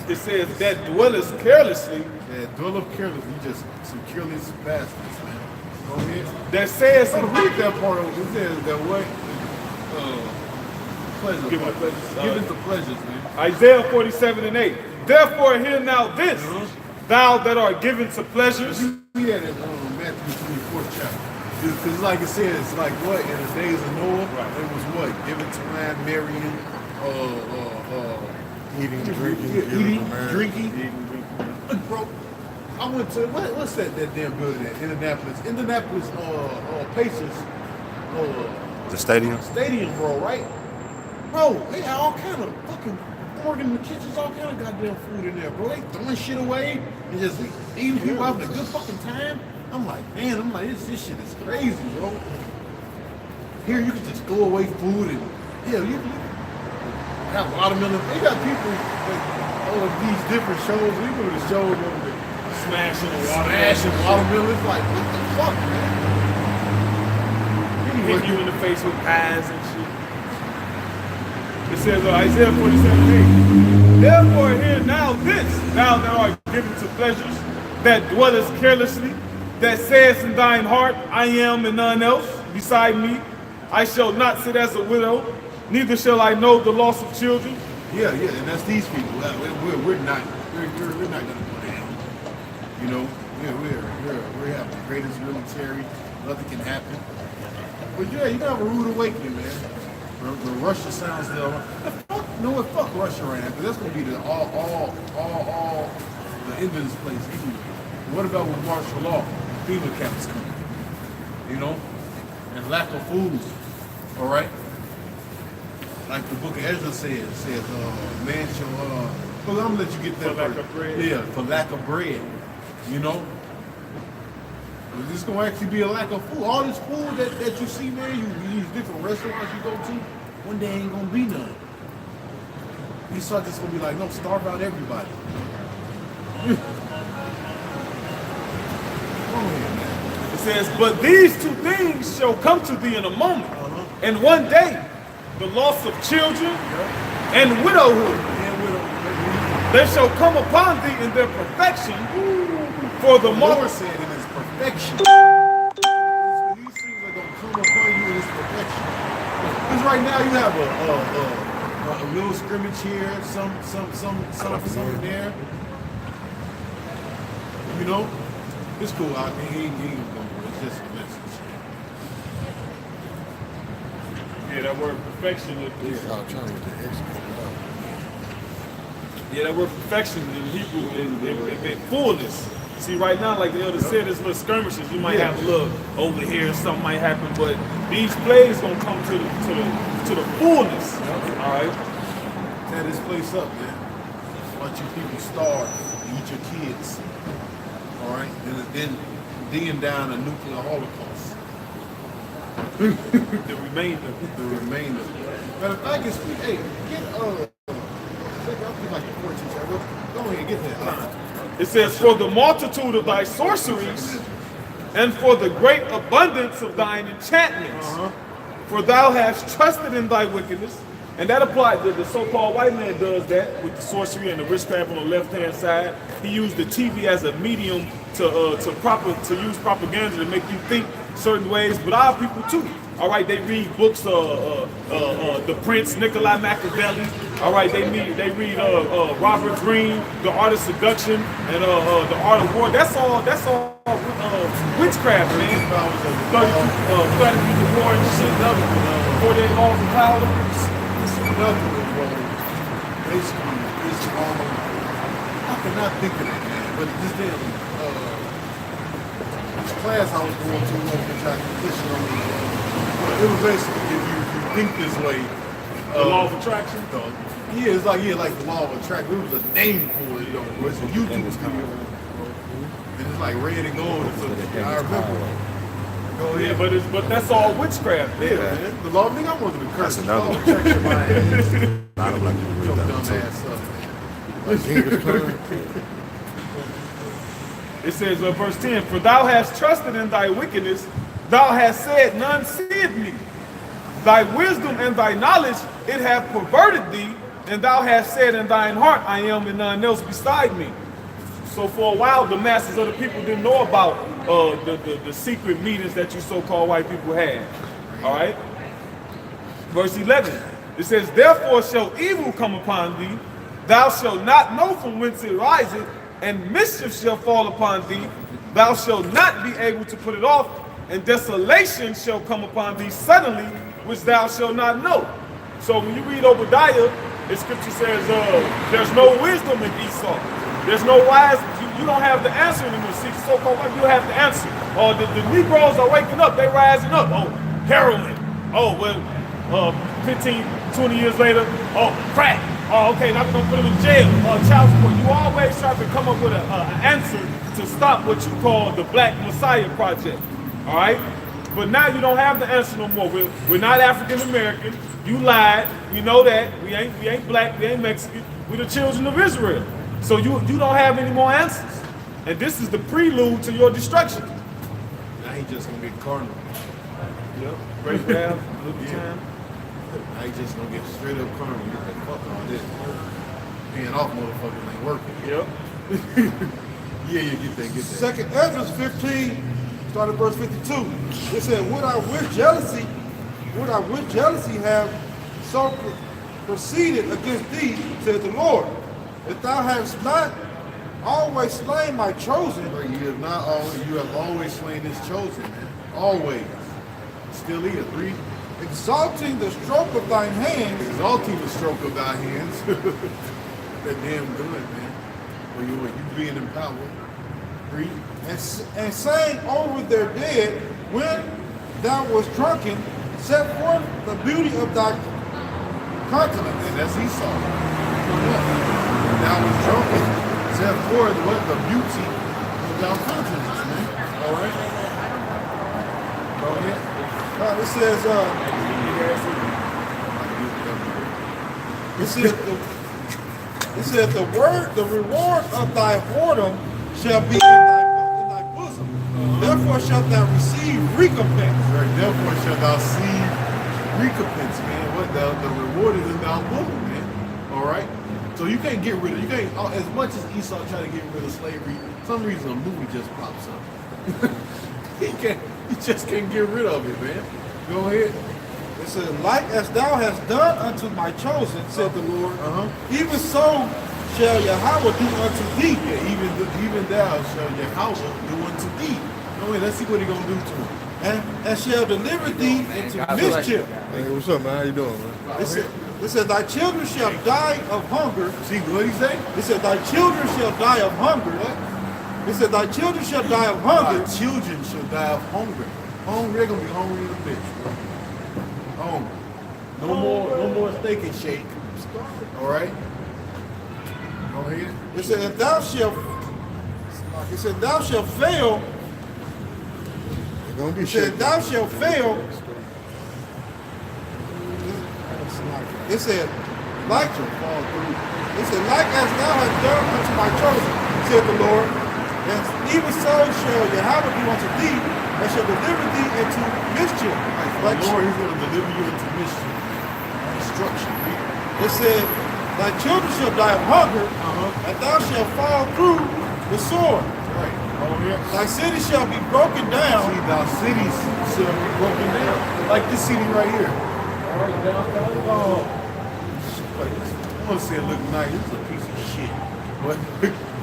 It says that dwelleth carelessly. Yeah, dwelleth carelessly. You just some careless bastards, man. Go ahead. That says So read that part over. It says that what? Pleasure. Give it the pleasures. Give it the pleasures, man. Isaiah 47:8. Therefore hear now this, thou that art given to pleasures. You read that in Matthew 24th chapter. Because like it says, like what? In the days of Noah, it was what? Given to man, marrying, Eating, drinking, drinking. Look, bro, I went to, what's that damn building at? Indianapolis Pacers. The stadium? Stadium, bro, right? Bro, they had all kind of fucking in the kitchens, all kind of goddamn food in there, bro. They throwing shit away and just eating people having a good fucking time. I'm like, man, this shit is crazy, bro. Here you can just throw away food and you have watermelon. They got people like all of these different shows. We go to the shows over there. Smashing watermelons. Like, what the fuck, man? Hit you in the face with pies and shit. It says Isaiah 47:8. Therefore hear now this, thou that art given to pleasures, that dwellest carelessly, that says in thine heart, I am and none else beside me. I shall not sit as a widow, neither shall I know the loss of children. Yeah, and that's these people. We're not gonna go down. We have the greatest military. Nothing can happen. But yeah, you got a rude awakening, man. The Russia sounds there. Fuck Russia right now, because that's gonna be the all the end of this place. What about with martial law? FEMA camps coming, and lack of food. All right. Like the book of Ezra says, man shall, well, I'm gonna let you get that. For lack of bread. Yeah, for lack of bread. There's gonna actually be a lack of food. All this food that you see, man, these different restaurants you go to, one day ain't gonna be none. You start just gonna be like, no, starve out everybody. It says, but these two things shall come to thee in a moment, and one day, the loss of children and widowhood. They shall come upon thee in their perfection, for the Lord said in his perfection. These things are gonna come upon you in his perfection. Because right now you have a little scrimmage here, some there. It's cool. I think he ain't gonna. It's just a message. Yeah, that word perfection is I'm trying to get the expert. yeah, that word perfection in Hebrew is fullness. See, right now, like the elder said, there's little skirmishes. You might have a little over here, something might happen, but these plays gonna come to the fullness. All right. Tear this place up, man. Watch you people starve and eat your kids. All right, then down a nuclear holocaust. The remainder. Matter of fact, hey, get I'll get like a 14 chapter. Go ahead, get that. It says, for the multitude of thy sorceries, and for the great abundance of thine enchantments, for thou hast trusted in thy wickedness. And that applies to the so-called white man does that with the sorcery and the witchcraft on the left-hand side. He used the TV as a medium to use propaganda to make you think certain ways, but our people too. All right, they read books, the Prince, Nikolai Machiavelli, All right, they read Robert Greene, The Art of Seduction, and The Art of War. That's all witchcraft, man. 32 of War and shit. 48 Laws of Power. Nothing was wrong. Basically, it's wrong. I cannot think of it, man. But this damn class I was going to, which I completion on me, it was basically if you think this way. The Law of Attraction. Yeah, it's like the Law of Attraction. It was a name for it, It's a YouTube video. And it's like red and gold or something. I remember. Go ahead. Yeah, but that's all witchcraft. Yeah, man. The law, nigga, I wanted to curse. That's another one. Attraction, my ass. I don't like to read Your that dumb one, too. ass up. Like Genghis Khan. It says, verse 10, for thou hast trusted in thy wickedness, thou hast said, none seeth me. Thy wisdom and thy knowledge, it hath perverted thee, and thou hast said in thine heart, I am and none else beside me. So for a while, the masses of the people didn't know about the secret meetings that you so-called white people had. All right? Verse 11, it says, therefore shall evil come upon thee, thou shalt not know from whence it riseth, and mischief shall fall upon thee, thou shalt not be able to put it off, and desolation shall come upon thee suddenly, which thou shalt not know. So when you read Obadiah, the scripture says there's no wisdom in Esau. There's no wise, you don't have the answer anymore. See, so-called white, you have the answer. Or the Negroes are waking up, they rising up. Oh, heroin. Oh, well, 15, 20 years later, oh, crack. Oh, okay, now we're gonna put him in jail. Child support. You always try to come up with an answer to stop what you call the Black Messiah Project. All right? But now you don't have the answer no more. We're not African American. You lied. We know that. We ain't black. We ain't Mexican. We're the children of Israel. So you don't have any more answers. And this is the prelude to your destruction. Now he just gonna get carnal. Yep. Break down. Look at time. Now he just gonna get straight up carnal. He's like, fuck all this. Paying off motherfuckers ain't working. Yep. Yeah, get that. Second Ezra 15, starting verse 52. It said, would I with jealousy have so proceeded against thee, says the Lord, that thou hast not always slain my chosen. You have always slain his chosen, man. Always. Still is. Read. Exalting the stroke of thine hands. Exalting the stroke of thy hands. That damn good, man. Well, you being in power. Read. And saying over their dead, when thou wast drunken, set forth the beauty of thy countenance. And that's Esau. Thou was drunken, set forth what the beauty of thy countenance, man. All right. Go ahead. It says, the reward of thy whoredom shall be in thy bosom. Therefore shalt thou receive recompense. Right, therefore shalt thou receive recompense, man. What the reward is in thy bosom, man. All right. So you can't get rid of as much as Esau tried to get rid of slavery. For some reason a movie just pops up. He just can't get rid of it, man. Go ahead. It says, like as thou hast done unto my chosen, said the Lord, even so shall Yahweh do unto thee. Yeah, even thou shall Yahweh do unto thee. Go ahead, let's see what he's gonna do to him. And shall deliver thee into mischief. Hey, what's up, man? How you doing, man? It said, thy children shall die of hunger. See what he say? It said, thy children shall die of hunger. It said, thy children shall die of hunger. Thy children shall die of hunger. Hungry, they're gonna be hungry in a bitch. Hungry. No more steak and shake. All right. Go ahead. It said, and thou shalt fail. It's gonna be It said, shaky. thou shalt fail. It said, like as thou hast done unto my chosen, said the Lord, and even so shall Yahweh do unto thee, and shall deliver thee into mischief. Like the Lord, he's going to deliver you into mischief, destruction. It said, thy children shall die of hunger, and thou shalt fall through the sword. Right. Over here. Thy city shall be broken down. See, thy cities shall be broken down. Like this city right here. All right, downtown. Oh. want to say it look nice. It's a piece of shit.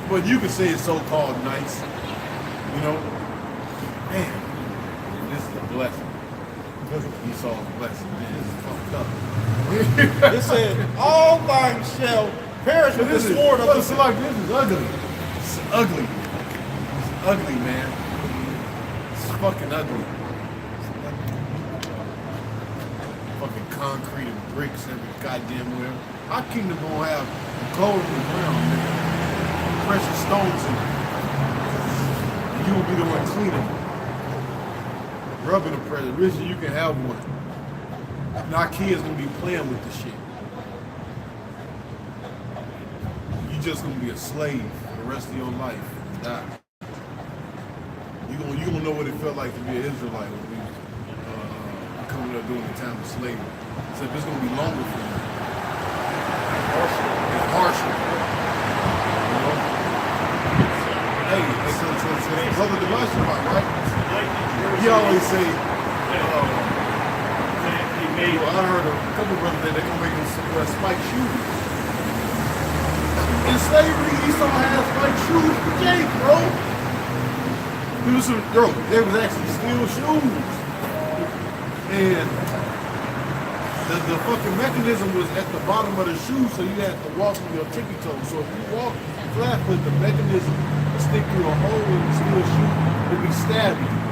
But you can say it's so-called nice. You know? Man, this is a blessing. Esau's a blessing. Man, this is fucked up. It said, all things shall perish with the sword of the It's like this is ugly. It's ugly. It's ugly, man. It's fucking ugly. Fucking concrete and bricks every goddamn where. Our kingdom gonna have gold in the ground, man. Precious stones in it. And you will be the one cleaning them. Rubbing the pressure. Richard, you can have one. And our kids gonna be playing with the shit. You just gonna be a slave for the rest of your life. Die. You gonna know what it felt like to be an Israelite when we coming up during the time of slavery. Except it's gonna be longer for you. And harsher. You know? Hey, so Brother Devashimai, right? He always say, I heard a couple brothers that they're gonna make them wear spiked shoes. In slavery, Esau had spiked shoes for Jake, bro. They was actually steel shoes. And the fucking mechanism was at the bottom of the shoe, so you had to walk on your tippy toes. So if you walk flat foot, the mechanism would stick through a hole in the steel shoe, it'd be stabbing you.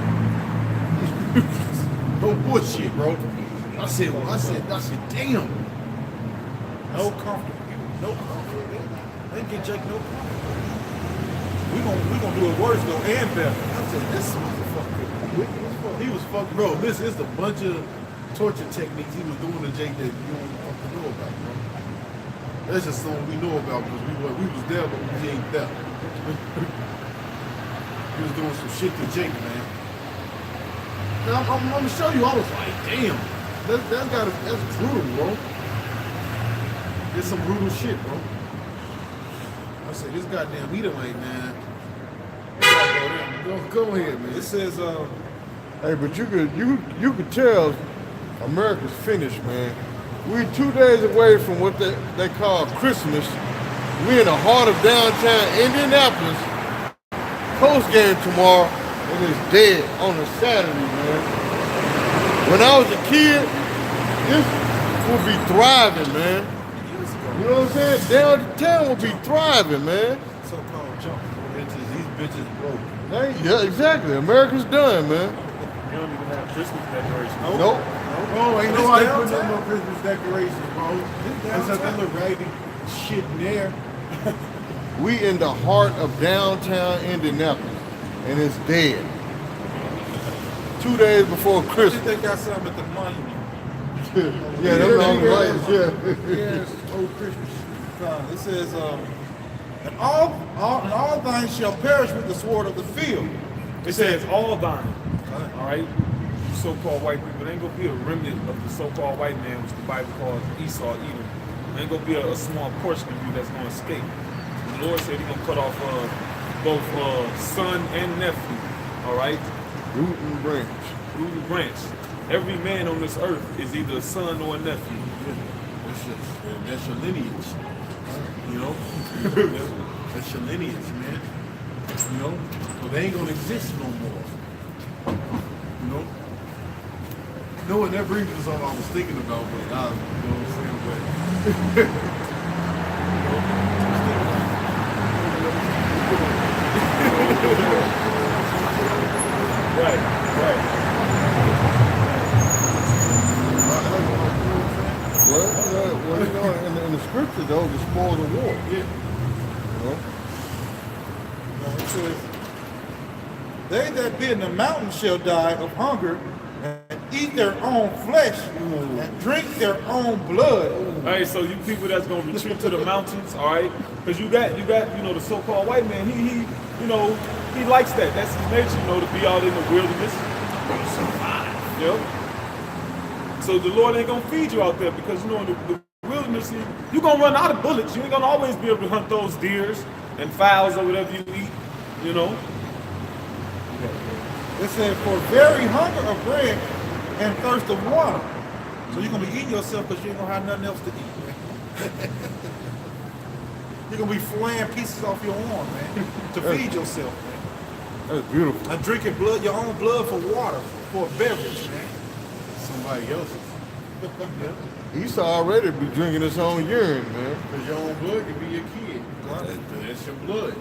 No bullshit, bro. I said, damn. no comfort. No comfort. They get Jake no comfort. We gonna do it worse though and better. I said, this motherfucker. He was fucking, bro. This is a bunch of torture techniques he was doing to Jake that you don't fucking know about, bro. That's just something we know about because we was there, but we ain't there. He was doing some shit to Jake, man. Now I'm gonna show you. I was like, damn, that's brutal, bro. It's some brutal shit, bro. I said, this goddamn Edomite, man. Go ahead, man. It says, Hey, but you could tell America's finished, man. We're 2 days away from what they call Christmas. We're in the heart of downtown Indianapolis. Coast game tomorrow, and it's dead on a Saturday, man. When I was a kid, this would be thriving, man. You know what I'm saying? Downtown would be thriving, man. so-called junk. These bitches broke. Yeah, exactly. America's done, man. You don't even have Christmas decorations. Nope. Oh, ain't It's nobody putting downtown. up no Christmas decorations, bro. There's that little raggedy shit in there. We in the heart of downtown Indianapolis, and it's dead. 2 days before I think Christmas. they got something at the monument. Yeah, that's on the right. Yeah. Yes, old Christmas sign. It says, and all things shall perish with the sword of the field. It says all thine. All right? You so-called white people. There ain't going to be a remnant of the so-called white man, which the Bible calls Esau, Edom. There ain't going to be a small portion of you that's going to escape. The Lord said he's going to cut off both son and nephew. All right? Root and branch. Root and branch. Every man on this earth is either a son or a nephew. That's your lineage. You know? That's your lineage, man. You know? So they ain't gonna exist no more. You know? No, and that brings me to something I was thinking about, but you know what I'm saying? Right. Well, you know, in the scripture, though, the spoils of war. Yeah. You know? It says, they that be in the mountains shall die of hunger and eat their own flesh and drink their own blood. All right, so you people that's gonna retreat to the mountains, all right? Because you got, the so-called white man. He likes that. That's his nature, to be out in the wilderness, to survive. Yep. So the Lord ain't gonna feed you out there because in the wilderness, you're gonna run out of bullets. You ain't gonna always be able to hunt those deers and fowls or whatever you eat. It said, for very hunger of bread and thirst of water. So you're gonna be eating yourself because you ain't gonna have nothing else to eat. You're gonna be flaying pieces off your arm, man, to feed yourself, man. That's beautiful. And drinking blood, your own blood for water, for a beverage, man. Somebody else's. Esau already be drinking his own urine, man. Because your own blood could be your kid. That's your blood.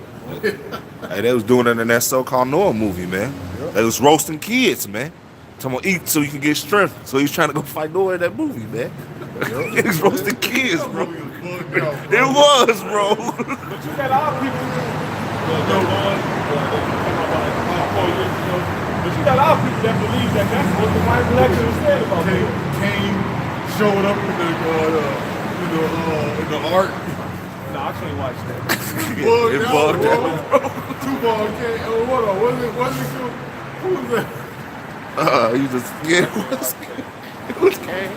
Hey, they was doing it in that so-called Noah movie, man. They was roasting kids, man. Talking about eat so you can get strength. So he's trying to go fight Noah in that movie, man. He was roasting kids, bro. It was, bro. But you got our people, but you got our people that believe that that's what the Bible actually said about it. Cain showed up in the ark. No, I can't watch that. It bugged out. Two-ball Cain. Oh, what was it? Who was that? You just it was Cain.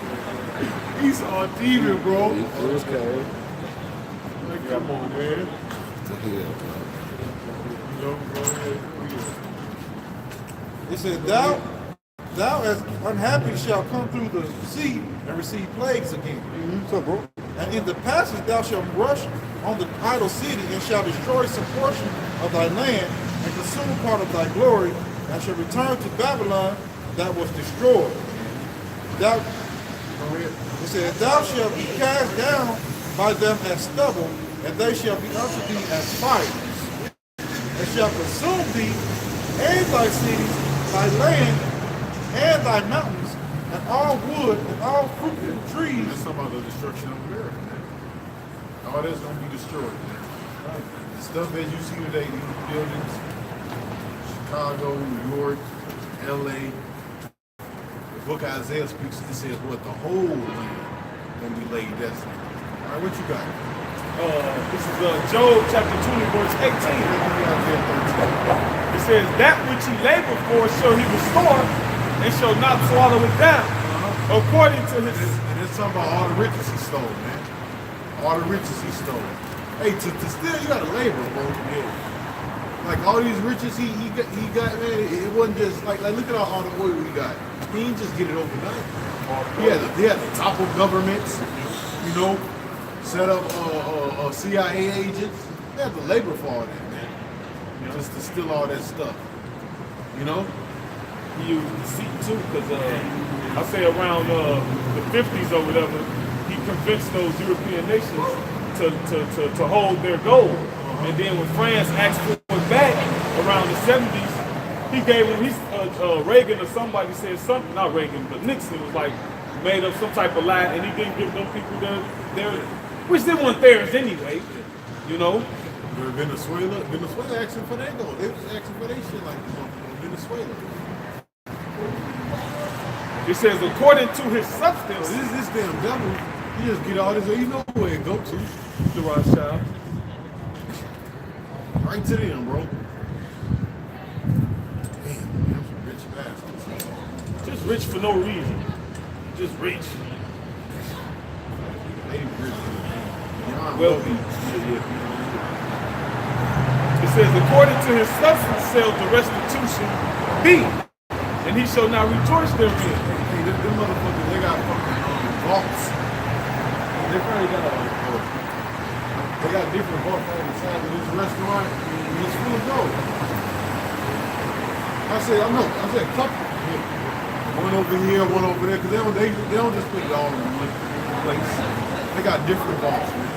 Esau a demon, bro. It was Cain. Like, come on, man. Yeah, Go ahead. It said, thou as unhappy shalt come through the sea and receive plagues again. What's up, bro? And in the passage thou shalt rush on the idol city and shalt destroy some portion of thy land and consume a part of thy glory and shall return to Babylon that was destroyed. Thou, it said, thou shalt be cast down by them as stubble, and they shall be unto thee as fire, and shall consume thee and thy cities, thy land, and thy mountains, and all wood, and all fruitful trees. That's talking about the destruction of America, man. All that's going to be destroyed, man. The stuff that you see today, these buildings, Chicago, New York, LA, the book of Isaiah speaks, it says what? The whole land going to be laid desolate. All right, what you got? This is Job chapter 20, verse 18. It says, that which he labored for shall he restore, and shall not swallow it down, according to his... And it's talking about all the riches he stole, man. All the riches he stole. Hey, to steal, you got to labor, bro. Yeah. Like all these riches he got, man, it wasn't just like look at all the oil he got. He didn't just get it overnight. He had to topple governments, you know, set up CIA agents. They had to labor for all that, man. Just to steal all that stuff. You know? He used deceit too, because I say around the 50s or whatever, he convinced those European nations to hold their gold. And then when France asked for it back around the 70s, he gave them, Reagan or somebody said something, not Reagan, but Nixon was like, made up some type of lie, and he didn't give them people their which they weren't theirs anyway, you know? Venezuela asking for their gold. They was asking for their shit like Venezuela. It says, according to his substance, This damn devil, he just get all this, you know where it go to. the Rothschild, Right to them, bro. Damn, man, some rich bastards. just rich for no reason, just rich, They rich. Beyond wealthy. It says, according to his substance shall the restitution be, and he shall not rejoice therein. Hey, them motherfuckers, they got fucking vaults. They probably got they got different vaults on the side of this restaurant, and it's full of gold. I said a couple. One over here, one over there, because they don't just put it all in one place. They got different vaults, man.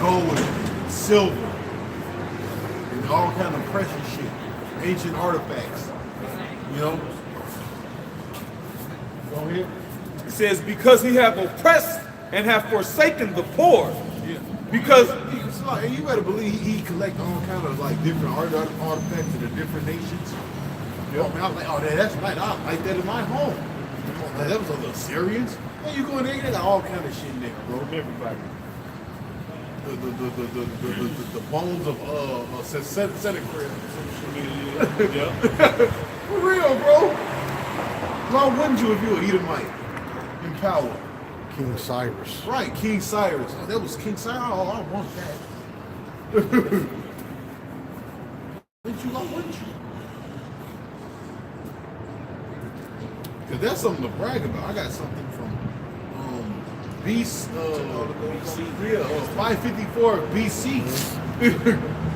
Gold, silver, and all kind of precious shit. Ancient artifacts. You know? Go ahead. It says, because he hath oppressed and hath forsaken the poor. Yeah. Because It's like, you better believe he collect all kind of like different artifacts of the different nations. Yeah. Oh, man, I was like, oh, that's right. I like that in my home. Oh, that was the Syrians. Hey, you go in there, they got all kind of shit in there, bro. everybody. The bones of Sennacherib. Yeah. For real, bro. Why wouldn't you if you were Edomite in power? King Cyrus. Right, King Cyrus. Oh, that was King Cyrus. Oh, I want that. Wouldn't you? Why wouldn't you? Because that's something to brag about. I got something from BC, 554 BC.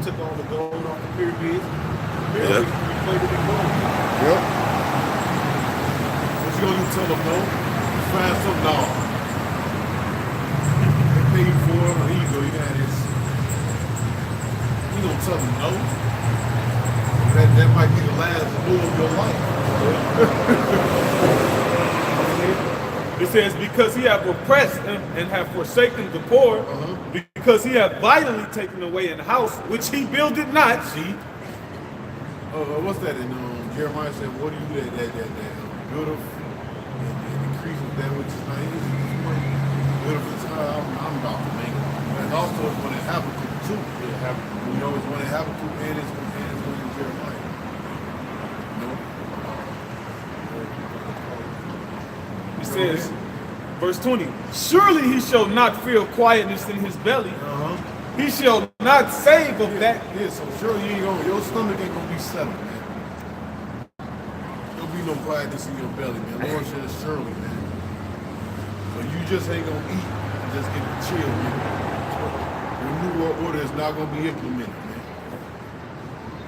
Took all the gold off the pyramids. Yeah. Replaced it in gold. Yep. What you gonna do? Tell them no? You find some dog. They paid for it. Here you go. You got this. You gonna tell them no? That might be the last blow of your life. It says, because he have oppressed and have forsaken the poor, because he have violently taken away an house which he builded not. See? What's that in Jeremiah said, what do you do that build up and increase with that which is not his? Build up is I'm about to make it. And also it's when it Habakkuk too. You know, it's when it Habakkuk and it's when it's Jeremiah. It says, verse 20, surely he shall not feel quietness in his belly. He shall not save of that. Yeah, so surely you ain't gonna, your stomach ain't gonna be settled, man. There'll be no quietness in your belly, man. Lord says surely, man. So you just ain't gonna eat and just get to chill, man. Your new world order is not gonna be implemented, man.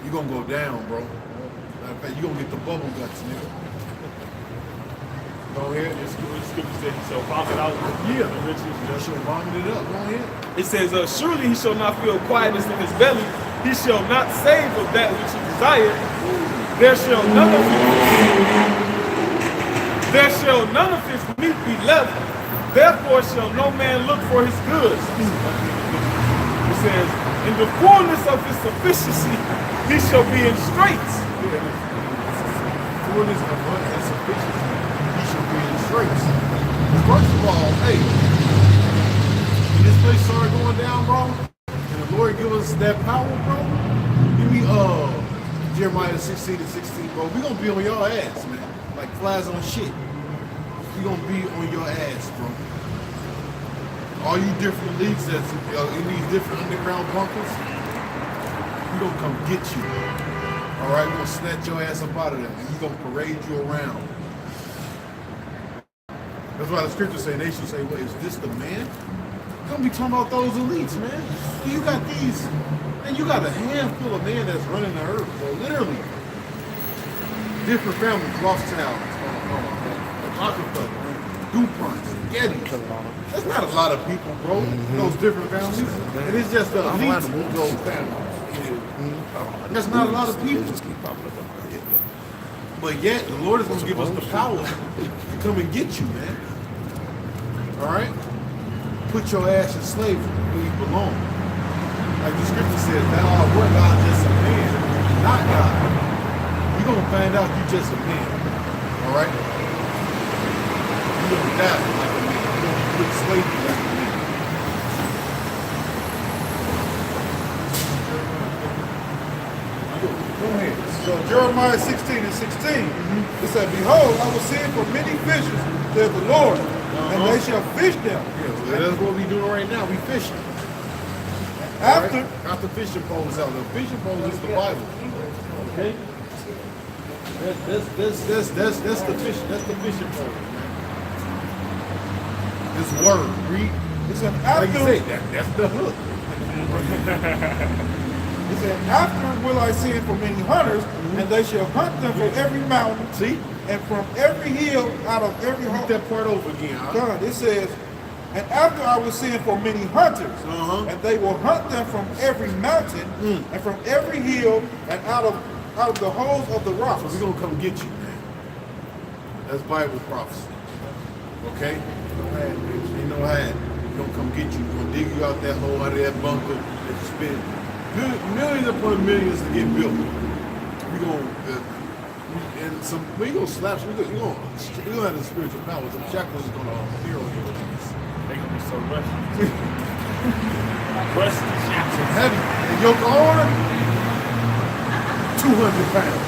You're gonna go down, bro. Matter of fact, you're gonna get the bubble guts, nigga. Go ahead. The scripture says he shall vomit out Yeah. the riches. You should vomit it up. Go ahead. It says, surely he shall not feel quietness in his belly. He shall not save of that which he desired. There shall none of his meat be left. Therefore shall no man look for his goods. It says, in the fullness of his sufficiency, he shall be in straits. Fullness of insufficiency. He should be in straits. First of all, hey, when this place started going down, bro, and the Lord give us that power, bro, give me Jeremiah 16:16, bro. We gonna be on your ass, man. Like flies on shit. We gonna be on your ass, bro. All you different leagues that's in these different underground bunkers, we gonna come get you. All right, we're gonna snatch your ass up out of there, and we gonna parade you around. That's why the scriptures say, nation say, well, is this the man? You're gonna be talking about those elites, man. You got these, and you got a handful of men that's running the earth, bro. Literally. Different families, Rothschild, Rockefeller, DuPont, Getty. That's not a lot of people, bro. Those different families. And it's just the elites of those families. That's not a lot of people. But yet, the Lord is going to give us the power to come and get you, man. All right? Put your ass in slavery where you belong. Like the scripture says, thou art what? God just a man, not God. You're going to find out you're just a man. All right? You're going to die like a man. You're going to be put in slavery like a man. Go ahead. So Jeremiah 16:16, it said, behold, I will send for many fishers, says the Lord, and they shall fish them. Yeah, so that's what we doing right now. We fishing. After, Right? Got the fishing poles out. The fishing poles is the Bible. Okay? That's the fish. That's the fishing pole, man. This word, read. it said, Like you after, say, that's the hook. it said, after will I send for many hunters, and they shall hunt them from every mountain, See? and from every hill, out of every Read hole. that part over again. Huh? God, it says, and after I will send for many hunters, and they will hunt them from every mountain, and from every hill, and out of the holes of the rocks. So we're gonna come get you, man. That's Bible prophecy. Okay? Ain't no hide. We're gonna come get you. We're gonna dig you out that hole, out of that bunker that you spent millions upon millions to get built. We're gonna we gonna slap you. We're gonna have the spiritual power. The shackles is gonna appear on your knees. They're going to be so rusty. Rusty shackles. Heavy. And yoke on 200 pounds.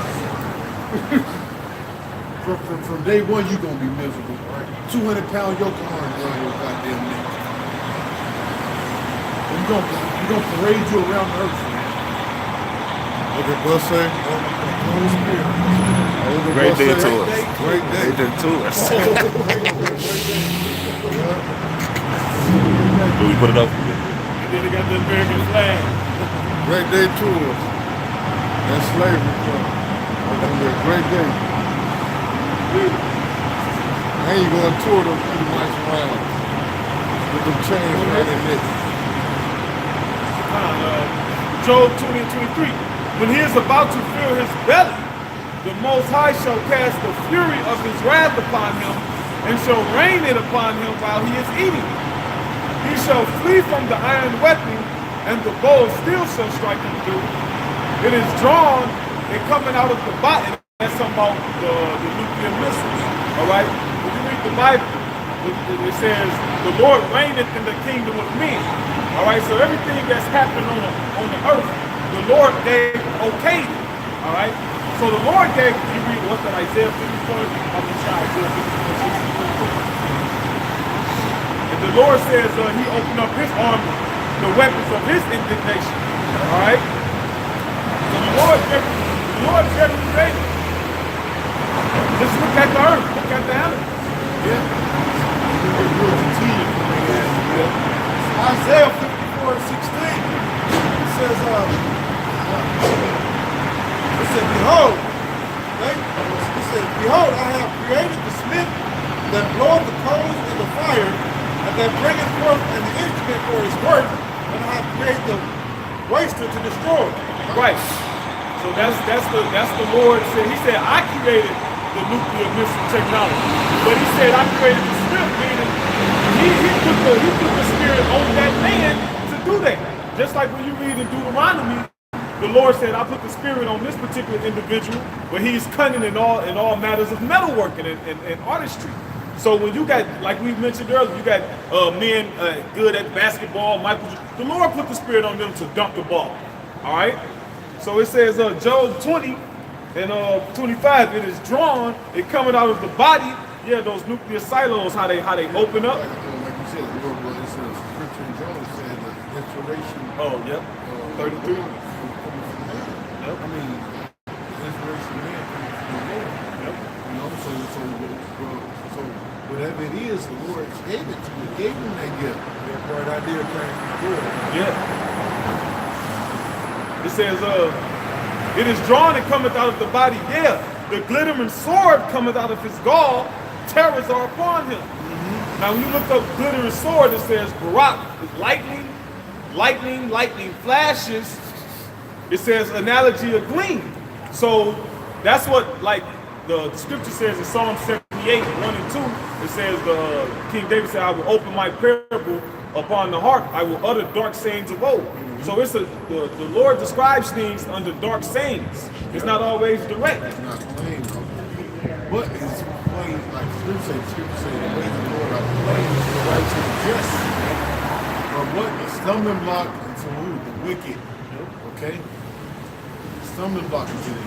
from day one, you're gonna be miserable. Right? 200-pound yoke on around your goddamn neck. And we're gonna parade you around the earth. Look at Bus say. Holy Spirit. Great day to us. Great day. Great day to us. Let me put it up. And then they got the American flag. Great day tours. That's slavery club. It's gonna be a great day. And you gonna tour them pretty much around with them chains around their neck. Job 20 and 23. When he is about to fill his belly, the Most High shall cast the fury of his wrath upon him, and shall rain it upon him while he is eating. He shall flee from the iron weapon, and the bow of steel shall strike him through. It is drawn and coming out of the body. That's something about the nuclear missiles. All right? When you read the Bible, it says, the Lord reigneth in the kingdom of men. All right? So everything that's happened on the earth, the Lord gave okayed it. All right? So the Lord gave, you read what's that, Isaiah 54? I'm going to try Isaiah 54. And the Lord says he opened up his army, the weapons of his indignation. All right? So the Lord very created. Just look at the earth, look at the animals. Yeah. We'll continue coming in. Isaiah 54 and 16. It says, behold, behold, I have created the smith that bloweth the coals in the fire, and that bringeth forth an instrument for his work, and I have created the waster to destroy. Right. So that's the Lord said. He said, I created the nuclear missile technology. But he said, I created the smith, meaning he put the spirit on that man to do that. Just like when you read in Deuteronomy, the Lord said, I put the spirit on this particular individual, but he's cunning in all matters of metalworking and artistry. So when you got, like we mentioned earlier, you got men good at basketball, the Lord put the spirit on them to dunk the ball. All right? So it says Job 20 and 25, it is drawn, it coming out of the body. Yeah, those nuclear silos, how they open up. Like you said, the Lord was scripture in Job said the inspiration. Oh, yep. 33. Yep. I mean, inspiration man comes from the Lord. Yep. You know, so whatever it is, the Lord gave it to you, gave him that gift. That bright idea came from the Lord. Yeah. It says, it is drawn and cometh out of the body. Yeah, the glittering sword cometh out of his gall. Terrors are upon him. Mm-hmm. Now, when you look up glittering sword, it says Barak is lightning flashes. It says analogy of gleam. So that's what, like the scripture says in Psalm 78, 1 and 2. It says King David said, I will open my parable upon the heart. I will utter dark sayings of old. So it's the Lord describes things under dark sayings. It's not always direct. It's not plain though. But it's plain, like scripture say, the ways of the Lord are plain, the rights of the just. But what? The stumbling block into who? The wicked. Okay? The stumbling block is in it.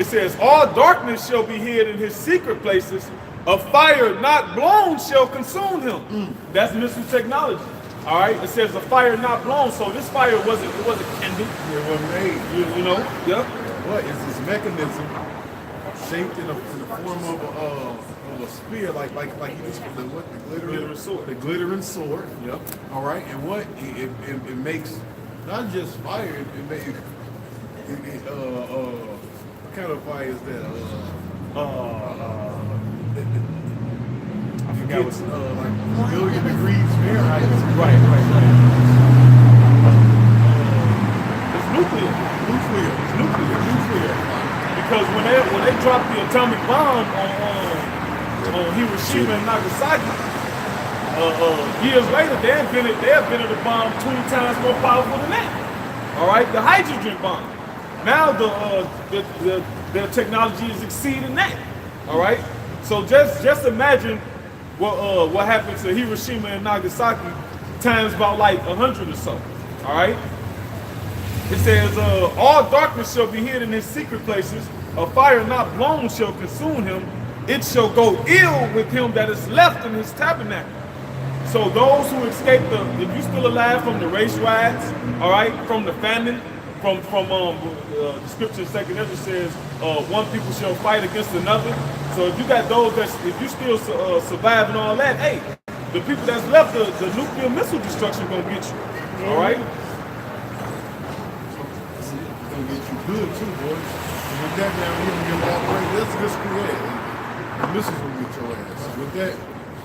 It says, all darkness shall be hid in his secret places. A fire not blown shall consume him. That's missile technology. All right, it says a fire not blown, so this fire wasn't kindled. It wasn't made. You know? Yep. What is this mechanism shaped in the form of a spear, like you just the glittering sword. The glittering sword. Yep. All right, and what it makes not just fire. It makes what kind of fire is that? I forgot what's like a million degrees Fahrenheit. Right. It's nuclear. It's nuclear. Because when they dropped the atomic bomb on Hiroshima and Nagasaki, years later they invented a bomb 20 times more powerful than that. All right, the hydrogen bomb. Now the technology is exceeding that. All right, so just imagine what happened to Hiroshima and Nagasaki times about like 100 or so. All right. It says, all darkness shall be hid in his secret places. A fire not blown shall consume him. It shall go ill with him that is left in his tabernacle. So those who escape if you still alive from the race riots, all right, from the famine, from the scripture in 2nd Ezra says, one people shall fight against another. So if you got those if you still survive and all that, hey, The people that's left, the nuclear missile destruction gonna get you. All right? It's gonna get you good too, boys. And with that down here, we give all praise. That's a good school head. The missiles will get your ass. With that,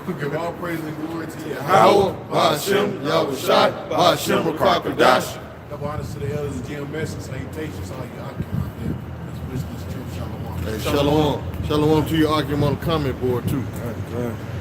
we give all praise and glory to you. Howard, Ba'ashem, Yahushua, Ba'ashem, Rakakadash. Double honors to the elders of GMS and salutations all you Akim out there. Let's wish this church shalom. Hey, shalom. Shalom to your Akim on the comment board too. Right.